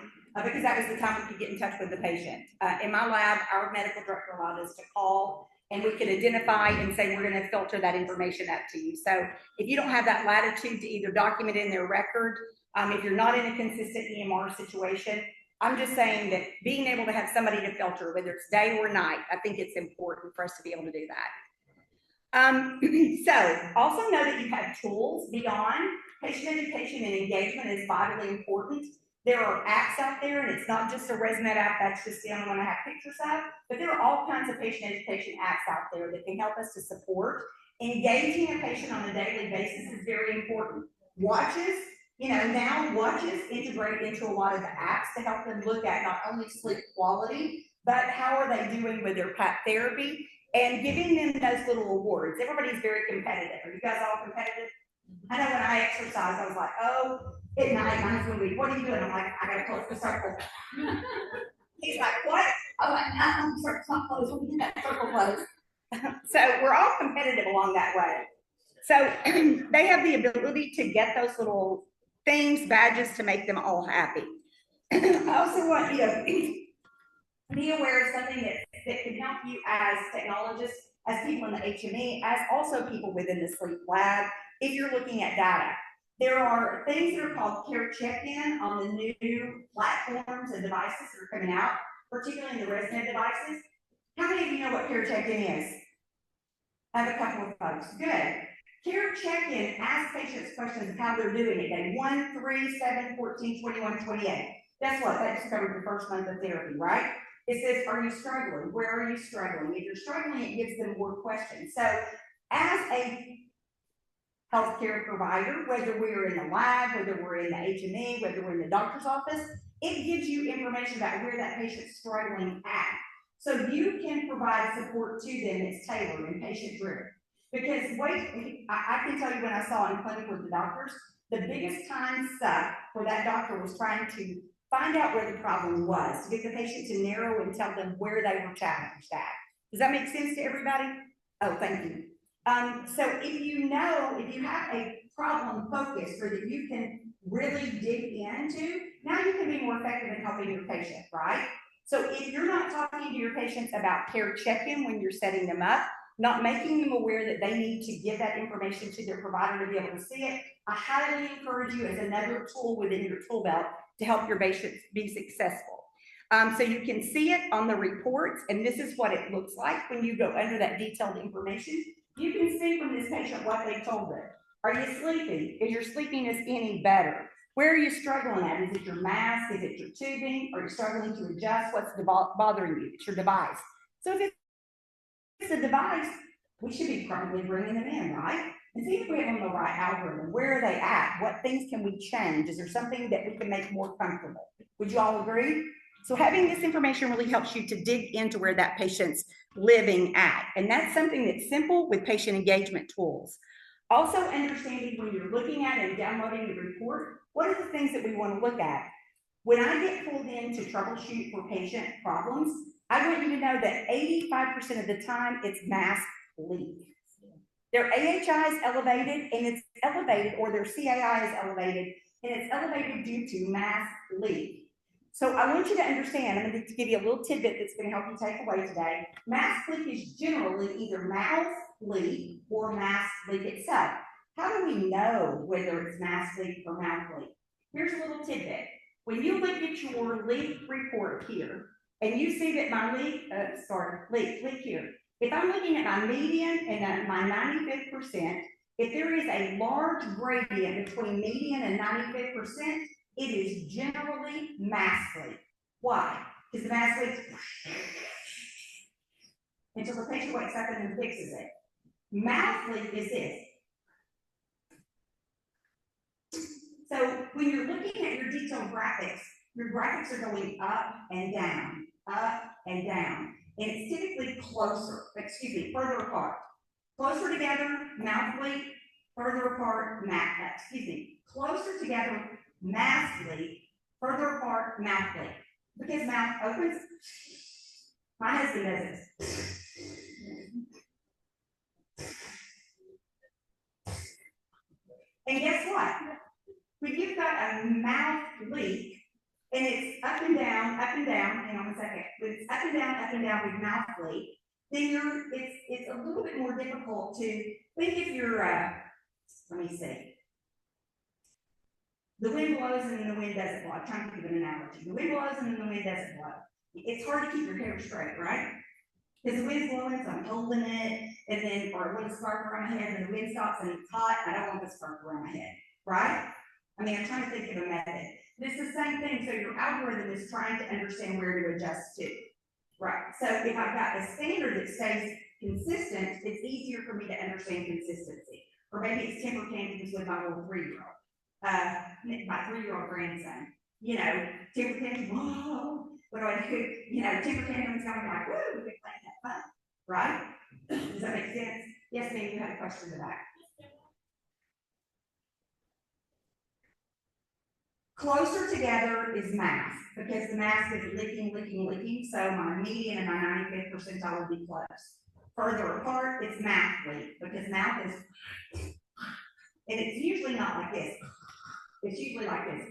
because that was the time we could get in touch with the patient. In my lab, our medical director allowed us to call and we could identify and say, we're going to filter that information up to you. So if you don't have that latitude to either document in their record, if you're not in a consistent EMR situation, I'm just saying that being able to have somebody to filter, whether it's day or night, I think it's important for us to be able to do that. So also know that you have tools beyond patient education, and engagement is vitally important. There are apps out there, and it's not just a Resmed app, that's just the only one I have pictures of, but there are all kinds of patient education apps out there that can help us to support. Engaging a patient on a daily basis is very important. Watches, now watches integrate into a lot of the apps to help them look at not only sleep quality, but how are they doing with their PAP therapy, and giving them those little awards. Everybody's very competitive. Are you guys all competitive? I know when I exercise, I was like, oh, at night, my husband would be, what are you doing? I'm like, I gotta close the circle. He's like, what? I'm like, I'm not close. When you get that circle closed. So we're all competitive along that way. So they have the ability to get those little things, badges, to make them all happy. I also want you to be aware of something that can help you as technologists, as people in the HME, as also people within the sleep lab, if you're looking at data. There are things that are called care check-in on the new platforms and devices that are coming out, particularly in the Resmed devices. How many of you know what care check-in is? I have a couple of folks. Good. Care check-in asks patients questions of how they're doing it. Day 1, 3, 7, 14, 21, 28. Guess what? That just covered the first month of therapy, right? It says, are you struggling? Where are you struggling? If you're struggling, it gives them more questions. So as a healthcare provider, whether we're in the lab, whether we're in the HME, whether we're in the doctor's office, it gives you information about where that patient's struggling at. So you can provide support to them that's tailored and patient-driven. Because I can tell you when I saw in clinic with the doctors, the biggest time suck for that doctor was trying to find out where the problem was, to get the patient to narrow and tell them where they were challenged at. Does that make sense to everybody? Oh, thank you. So if you have a problem focused or that you can really dig into, now you can be more effective in helping your patient, right? So if you're not talking to your patients about care check-in when you're setting them up, not making them aware that they need to give that information to their provider to be able to see it, I highly encourage you as another tool within your tool belt to help your patients be successful. So you can see it on the reports, and this is what it looks like when you go under that detailed information. You can see from this patient what they told them. Are you sleeping? Is your sleepiness any better? Where are you struggling at? Is it your mask? Is it your tubing? Are you struggling to adjust? What's bothering you? It's your device. So if it's a device, we should be probably bringing them in, right? And see if we have on the right algorithm. Where are they at? What things can we change? Is there something that we can make more comfortable? Would you all agree? So having this information really helps you to dig into where that patient's living at. And that's something that's simple with patient engagement tools. Also understanding when you're looking at and downloading the report, what are the things that we want to look at? When I get pulled in to troubleshoot for patient problems, I want you to know that 85% of the time it's mask leak. Their AHI is elevated, and it's elevated, or their CAI is elevated, and it's elevated due to mask leak. So I want you to understand, I'm going to give you a little tidbit that's going to help you take away today. Mask leak is generally either mouth leak or mask leak itself. How do we know whether it's mask leak or mouth leak? Here's a little tidbit. When you look at your leak report here, and you see that my leak here. If I'm looking at my median and my 95th percent, if there is a large gradient between median and 95th percent, it is generally mask leak. Why? Because the mask leak until the patient wakes up and then fixes it. Mouth leak is this. So when you're looking at your detailed graphics, your graphics are going up and down, up and down. And it's typically further apart. Closer together, mouth leak, further apart, closer together, mask leak, further apart, mouth leak. Because mouth opens, my husband does this. And guess what? When you've got a mouth leak, and it's up and down, hang on a second. When it's up and down with mouth leak, then it's a little bit more difficult to think if you're, let me see. The wind blows and then the wind doesn't blow. I'm trying to give an analogy. The wind blows and then the wind doesn't blow. It's hard to keep your hair straight, right? Because the wind's blowing, so I'm holding it, and then, or I want to scarf around my head, and the wind stops and it's hot, I don't want the scarf around my head, right? I mean, I'm trying to think of a method. It's the same thing, so your algorithm is trying to understand where to adjust to, right? So if I've got a standard that stays consistent, it's easier for me to understand consistency. Or maybe it's temper tantrums with my little 3-year-old, my 3-year-old grandson. You know, temper tantrums, whoa, what do I do? You know, temper tantrums going like, woo, we've been playing that fun, right? Does that make sense? Yes, ma'am, you had a question to that. Closer together is mask, because the mask is leaking, so my median and my 95th percentile will be close. Further apart, it's mouth leak, because mouth is, and it's usually not like this. It's usually like this.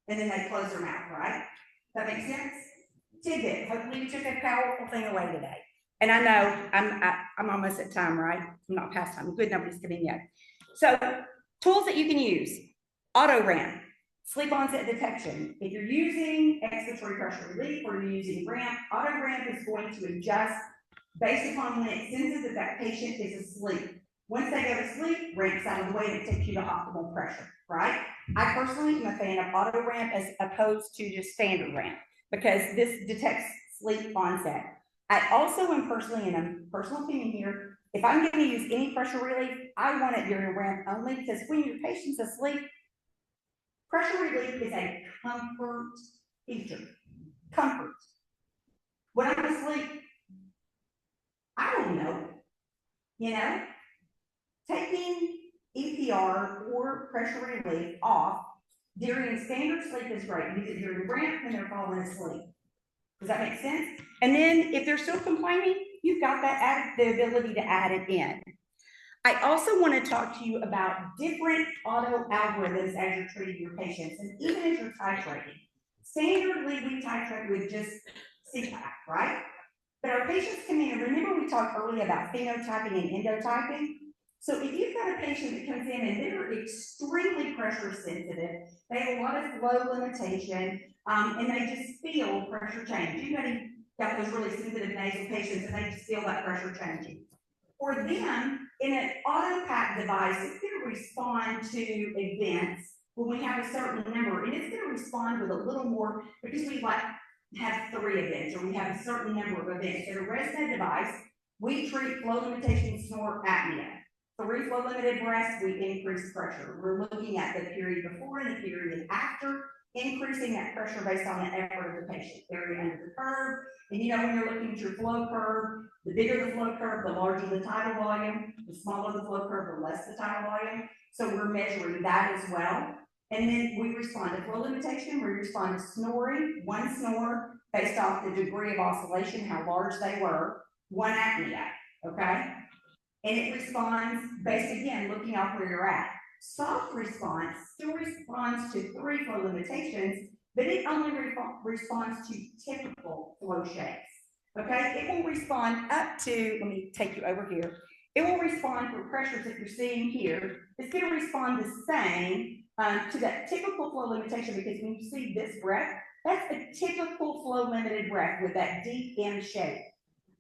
And then they close their mouth, right? That makes sense? Tidbit. Hopefully you took a powerful thing away today. And I know I'm almost at time, right? I'm not past time. Good, nobody's coming yet. So tools that you can use, auto ramp, sleep onset detection. If you're using expiratory pressure relief or you're using ramp, auto ramp is going to adjust based upon when it senses that that patient is asleep. Once they go to sleep, ramp's out of the way and it takes you to optimal pressure, right? I personally am a fan of auto ramp as opposed to just standard ramp because this detects sleep onset. I also am personally, in a personal opinion here, if I'm going to use any pressure relief, I want it during ramp only because when your patient's asleep, pressure relief is a comfort feature. Comfort. When I'm asleep, I don't know. You know, taking EPR or pressure relief off during standard sleep is great. Use it during ramp when they're falling asleep. Does that make sense? And then if they're still complaining, you've got the ability to add it in. I also want to talk to you about different auto algorithms as you're treating your patients, and even as you're titrating. Standardly, we titrate with just CPAP, right? But our patients come in, and remember we talked earlier about phenotyping and endotyping? So if you've got a patient that comes in and they're extremely pressure sensitive, they have a lot of flow limitation, and they just feel pressure change. Anybody got those really sensitive nasal patients and they just feel that pressure changing? For them, in an auto-pack device, it's going to respond to events when we have a certain number, and it's going to respond with a little more because we have 3 events or we have a certain number of events. In a Resmed device, we treat flow limitation, snore, apnea. 3 flow limited breaths, we increase pressure. We're looking at the period before and the period after, increasing that pressure based on the effort of the patient. Area under the curve. And you know, when you're looking at your flow curve, the bigger the flow curve, the larger the tidal volume, the smaller the flow curve, the less the tidal volume. So we're measuring that as well. And then we respond to flow limitation, we respond to snoring, 1 snore based off the degree of oscillation, how large they were, 1 apnea, okay? And it responds based, again, looking off where you're at. Soft response still responds to 3 flow limitations, but it only responds to typical flow shapes. Okay, it will respond up to, let me take you over here. It will respond for pressures that you're seeing here. It's going to respond the same to that typical flow limitation because when you see this breath, that's a typical flow limited breath with that deep M shape.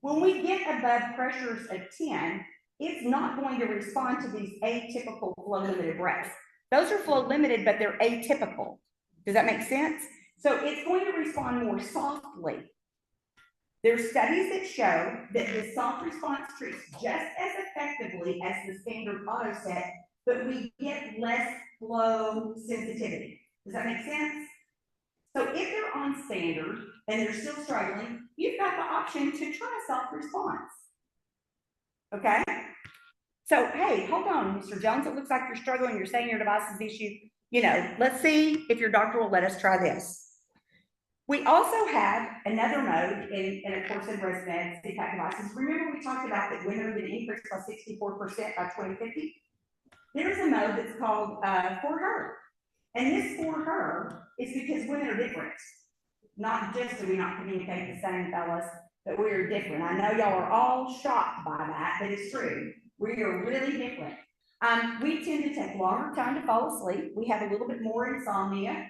When we get above pressures of 10, it's not going to respond to these atypical flow limited breaths. Those are flow limited, but they're atypical. Does that make sense? So it's going to respond more softly. There's studies that show that the soft response treats just as effectively as the standard auto set, but we get less flow sensitivity. Does that make sense? So if they're on standard and they're still struggling, you've got the option to try soft response. Okay? So, hey, hold on, Mr. Jones, it looks like you're struggling, you're saying your device is issued. You know, let's see if your doctor will let us try this. We also have another mode in of course, in Resmed CPAP devices. Remember we talked about that women are going to increase by 64% by 2050? There's a mode that's called For Her. And this For Her is because women are different. Not just do we not communicate the same, fellas, but we are different. I know y'all are all shocked by that, but it's true. We are really different. We tend to take longer time to fall asleep. We have a little bit more insomnia.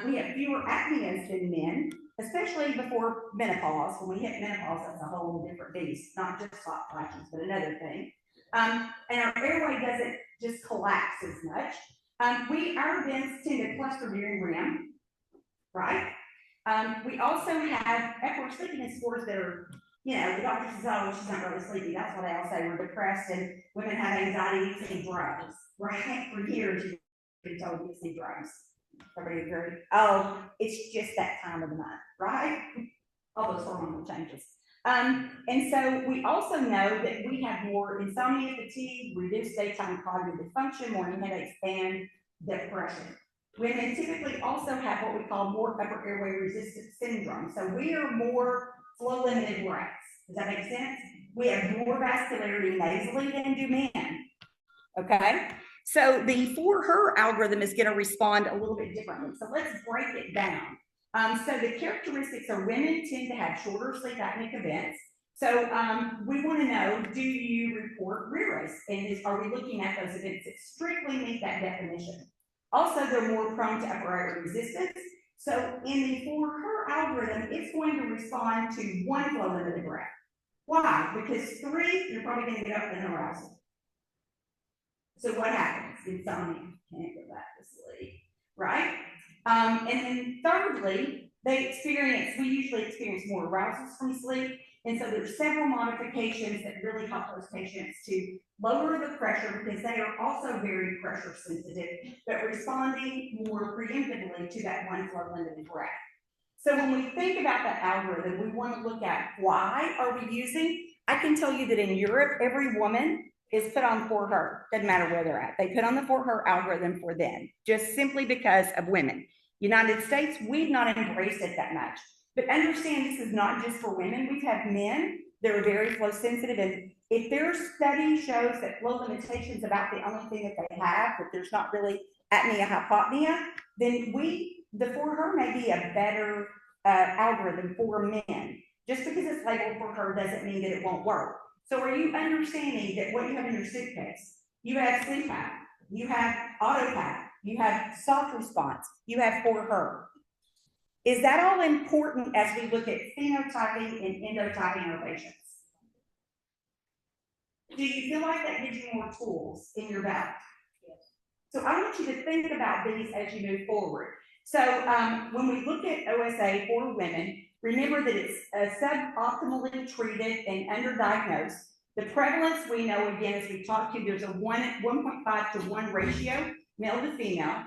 We have fewer apneas than men, especially before menopause. When we hit menopause, that's a whole different beast, not just hot flashes, but another thing. And our airway doesn't just collapse as much. Our vents tend to cluster during REM, right? We also have Epworth sleepiness scores that are, you know, the doctor says, oh, she's not really sleepy. That's what they all say. We're depressed and women have anxiety, you need drugs, right? For years, you've been told you need drugs. Everybody agree? Oh, it's just that time of the month, right? All those hormonal changes. And so we also know that we have more insomnia, fatigue, reduced daytime cognitive function, morning headaches, and depression. Women typically also have what we call more upper airway resistance syndrome. So we are more flow limited breaths. Does that make sense? We have more vascularity nasally than do men. Okay? So the For Her algorithm is going to respond a little bit differently. So let's break it down. So the characteristics are women tend to have shorter sleep apneic events. So, we want to know, do you report rear race? And are we looking at those events that strictly meet that definition? Also, they're more prone to upper airway resistance. So in the for her algorithm, it's going to respond to one flow limited breath. Why? Because 3, you're probably going to get up in arousal. So what happens? Insomnia, can't go back to sleep, right? And then thirdly, we usually experience more arousals from sleep. And so there's several modifications that really help those patients to lower the pressure because they are also very pressure sensitive, but responding more preemptively to that one flow limited breath. So when we think about that algorithm, we want to look at why are we using. I can tell you that in Europe, every woman is put on for her, doesn't matter where they're at. They put on the for her algorithm for them, just simply because of women. United States, we've not embraced it that much. But understand this is not just for women. We've had men that are very flow sensitive. And if their study shows that flow limitations about the only thing that they have, that there's not really apnea hypopnea, then the for her may be a better algorithm for men. Just because it's labeled for her doesn't mean that it won't work. So are you understanding that what you have in your suitcase, you have sleep app, you have autopap, you have soft response, you have for her. Is that all important as we look at phenotyping and endotyping our patients? Do you feel like that gives you more tools in your belt? Yes. So I want you to think about these as you move forward. So when we look at OSA for women, remember that it's suboptimally treated and underdiagnosed. The prevalence we know, again, as we talked to, there's a 1.5 to 1 ratio, male to female.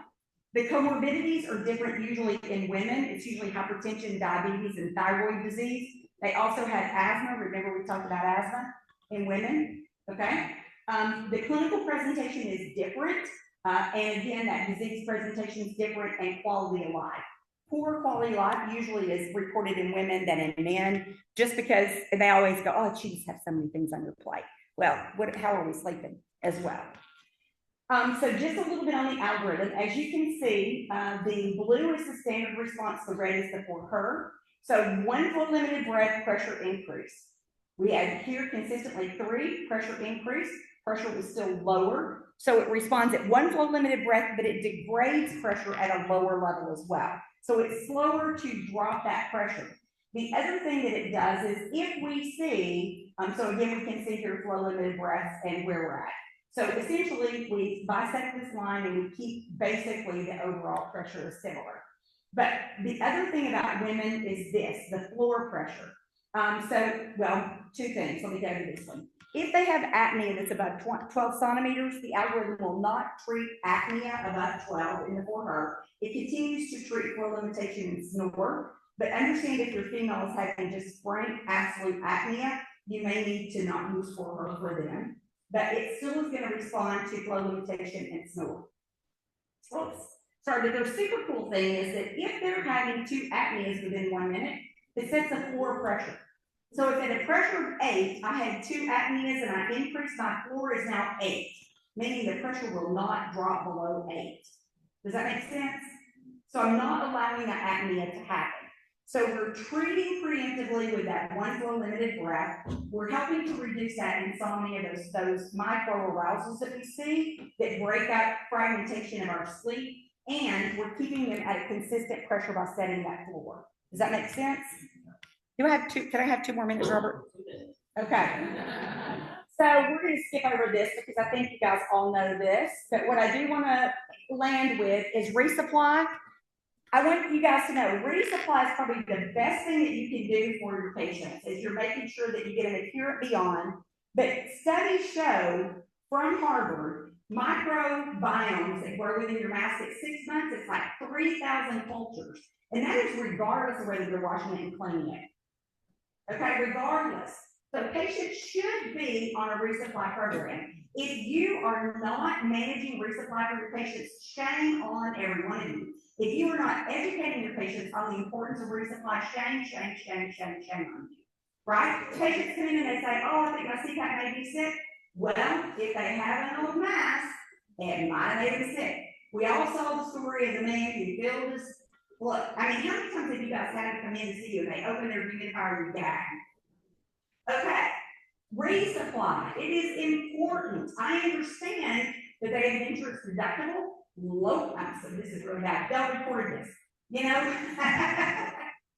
The comorbidities are different usually in women. It's usually hypertension, diabetes, and thyroid disease. They also have asthma. Remember we talked about asthma in women, okay? The clinical presentation is different. And again, that disease presentation is different and quality of life. Poor quality of life usually is reported in women than in men, just because they always go, oh, she just has so many things on your plate. Well, how are we sleeping as well? So just a little bit on the algorithm. As you can see, the blue is the standard response, the red is the for her. So 1 flow limited breath, pressure increase. We had here consistently 3, pressure increase, pressure was still lower. So it responds at 1 flow limited breath, but it degrades pressure at a lower level as well. So it's slower to drop that pressure. The other thing that it does is if we see, so again, we can see here flow limited breaths and where we're at. So essentially, we bisect this line and we keep basically the overall pressure is similar. But the other thing about women is this, the floor pressure. Well, 2 things. Let me go to this one. If they have apnea that's above 12 centimeters, the algorithm will not treat apnea above 12 in the for her. It continues to treat flow limitation and snore. But understand if your female is having just frank absolute apnea, you may need to not use for her for them. But it still is going to respond to flow limitation and snore. Oops. Sorry, but the super cool thing is that if they're having 2 apneas within 1 minute, it sets a floor pressure. So if at a pressure of 8, I had 2 apneas and I increased, my floor is now 8, meaning the pressure will not drop below 8. Does that make sense? So I'm not allowing that apnea to happen. So we're treating preemptively with that 1 flow limited breath. We're helping to reduce that insomnia, those micro arousals that we see that break up fragmentation of our sleep, and we're keeping them at a consistent pressure by setting that floor. Does that make sense? Do I have 2? Can I have 2 more minutes, Robert? Okay. So we're going to skip over this because I think you guys all know this. But what I do want to land with is resupply. I want you guys to know resupply is probably the best thing that you can do for your patients is you're making sure that you get an adherent beyond. But studies show from Harvard, microbiomes that grow within your mouth at 6 months, it's like 3,000 cultures. And that is regardless of whether you're washing it and cleaning it. Okay, regardless. So patients should be on a resupply program. If you are not managing resupply for your patients, shame on every one of you. If you are not educating your patients on the importance of resupply, shame on you. Right? Patients come in and they say, oh, I think my CPAP may be sick. Well, if they have an old mask, it might have made them sick. We all saw the story of the man who filled his. Look, I mean, how many times have you guys had them come in to see you and they open their humidifier and you gag? Okay, resupply, it is important. I understand that they have an insurance deductible. Low, so this is really bad. Don't record this, you know?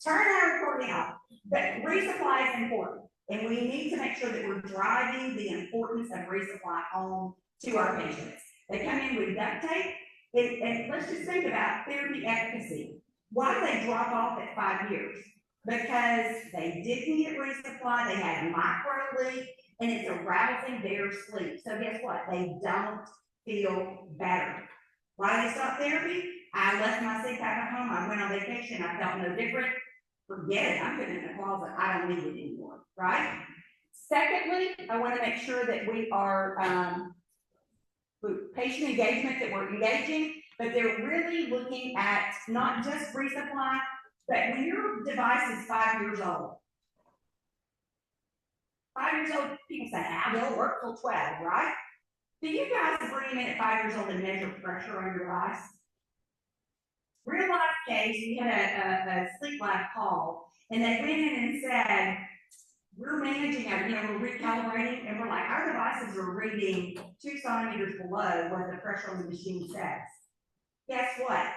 Turn our recording off. But resupply is important. And we need to make sure that we're driving the importance of resupply home to our patients. They come in with duct tape, and let's just think about therapy efficacy. Why do they drop off at 5 years? Because they didn't get resupply, they had a micro leak, and it's arousing their sleep. So guess what? They don't feel better. Why did they stop therapy? I left my CPAP at home, I went on vacation, I felt no different. Forget it, I'm putting it in the closet, I don't need it anymore, right? Secondly, I want to make sure that we are patient engagement, that we're engaging, but they're really looking at not just resupply, but when your device is 5 years old. 5 years old, people say, they'll work till 12, right? Do you guys bring them in at 5 years old and measure pressure on your device? Real life case, we had a sleep lab call, and they went in and said, we're managing we're recalibrating, and we're like, our devices are reading 2 centimeters below what the pressure on the machine says. Guess what?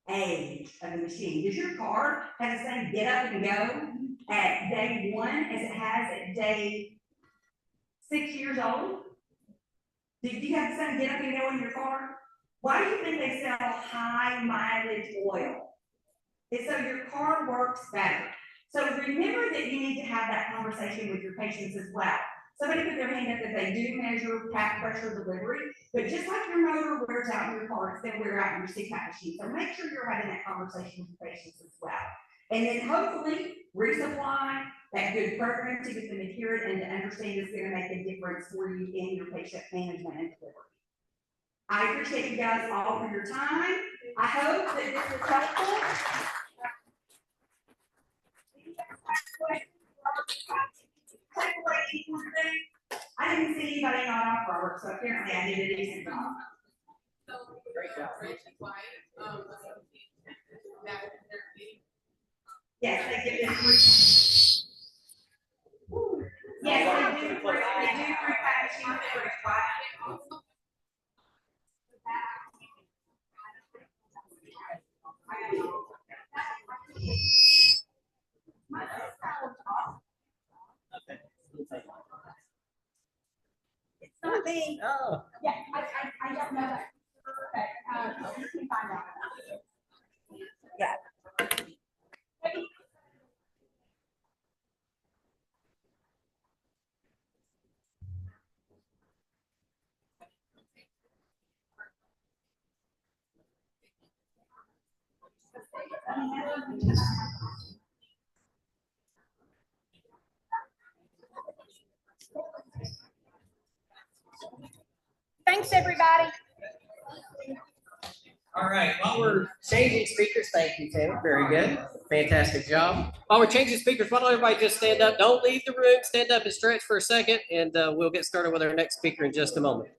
Age of the machine. Does your car have the same get up and go at day 1 as it has at day 6 years old? Do you have the same get up and go in your car? Why do you think they sell high mileage oil? It's so your car works better. So remember that you need to have that conversation with your patients as well. Somebody put their hand up that they do measure tap pressure delivery, but just like your motor wears out in your car, it's going to wear out in your CPAP machine. So make sure you're having that conversation with your patients as well. And then hopefully resupply, that good program to get them to hear it and to understand it's going to make a difference for you in your patient management and delivery. I appreciate you guys all for your time. I hope that this was helpful. I didn't see anybody not off, Robert, so apparently I did a decent job. Great job. Yes, they give them free. Yes, they do free packaging with free quiet. It's not me. Oh. Yeah, I don't know that. But you can find out. Yeah. Thanks, everybody. All right, while we're changing speakers, thank you, Tammy. Very good. Fantastic job. While we're changing speakers, why don't everybody just stand up? Don't leave the room. Stand up and stretch for a second, and we'll get started with our next speaker in just a moment.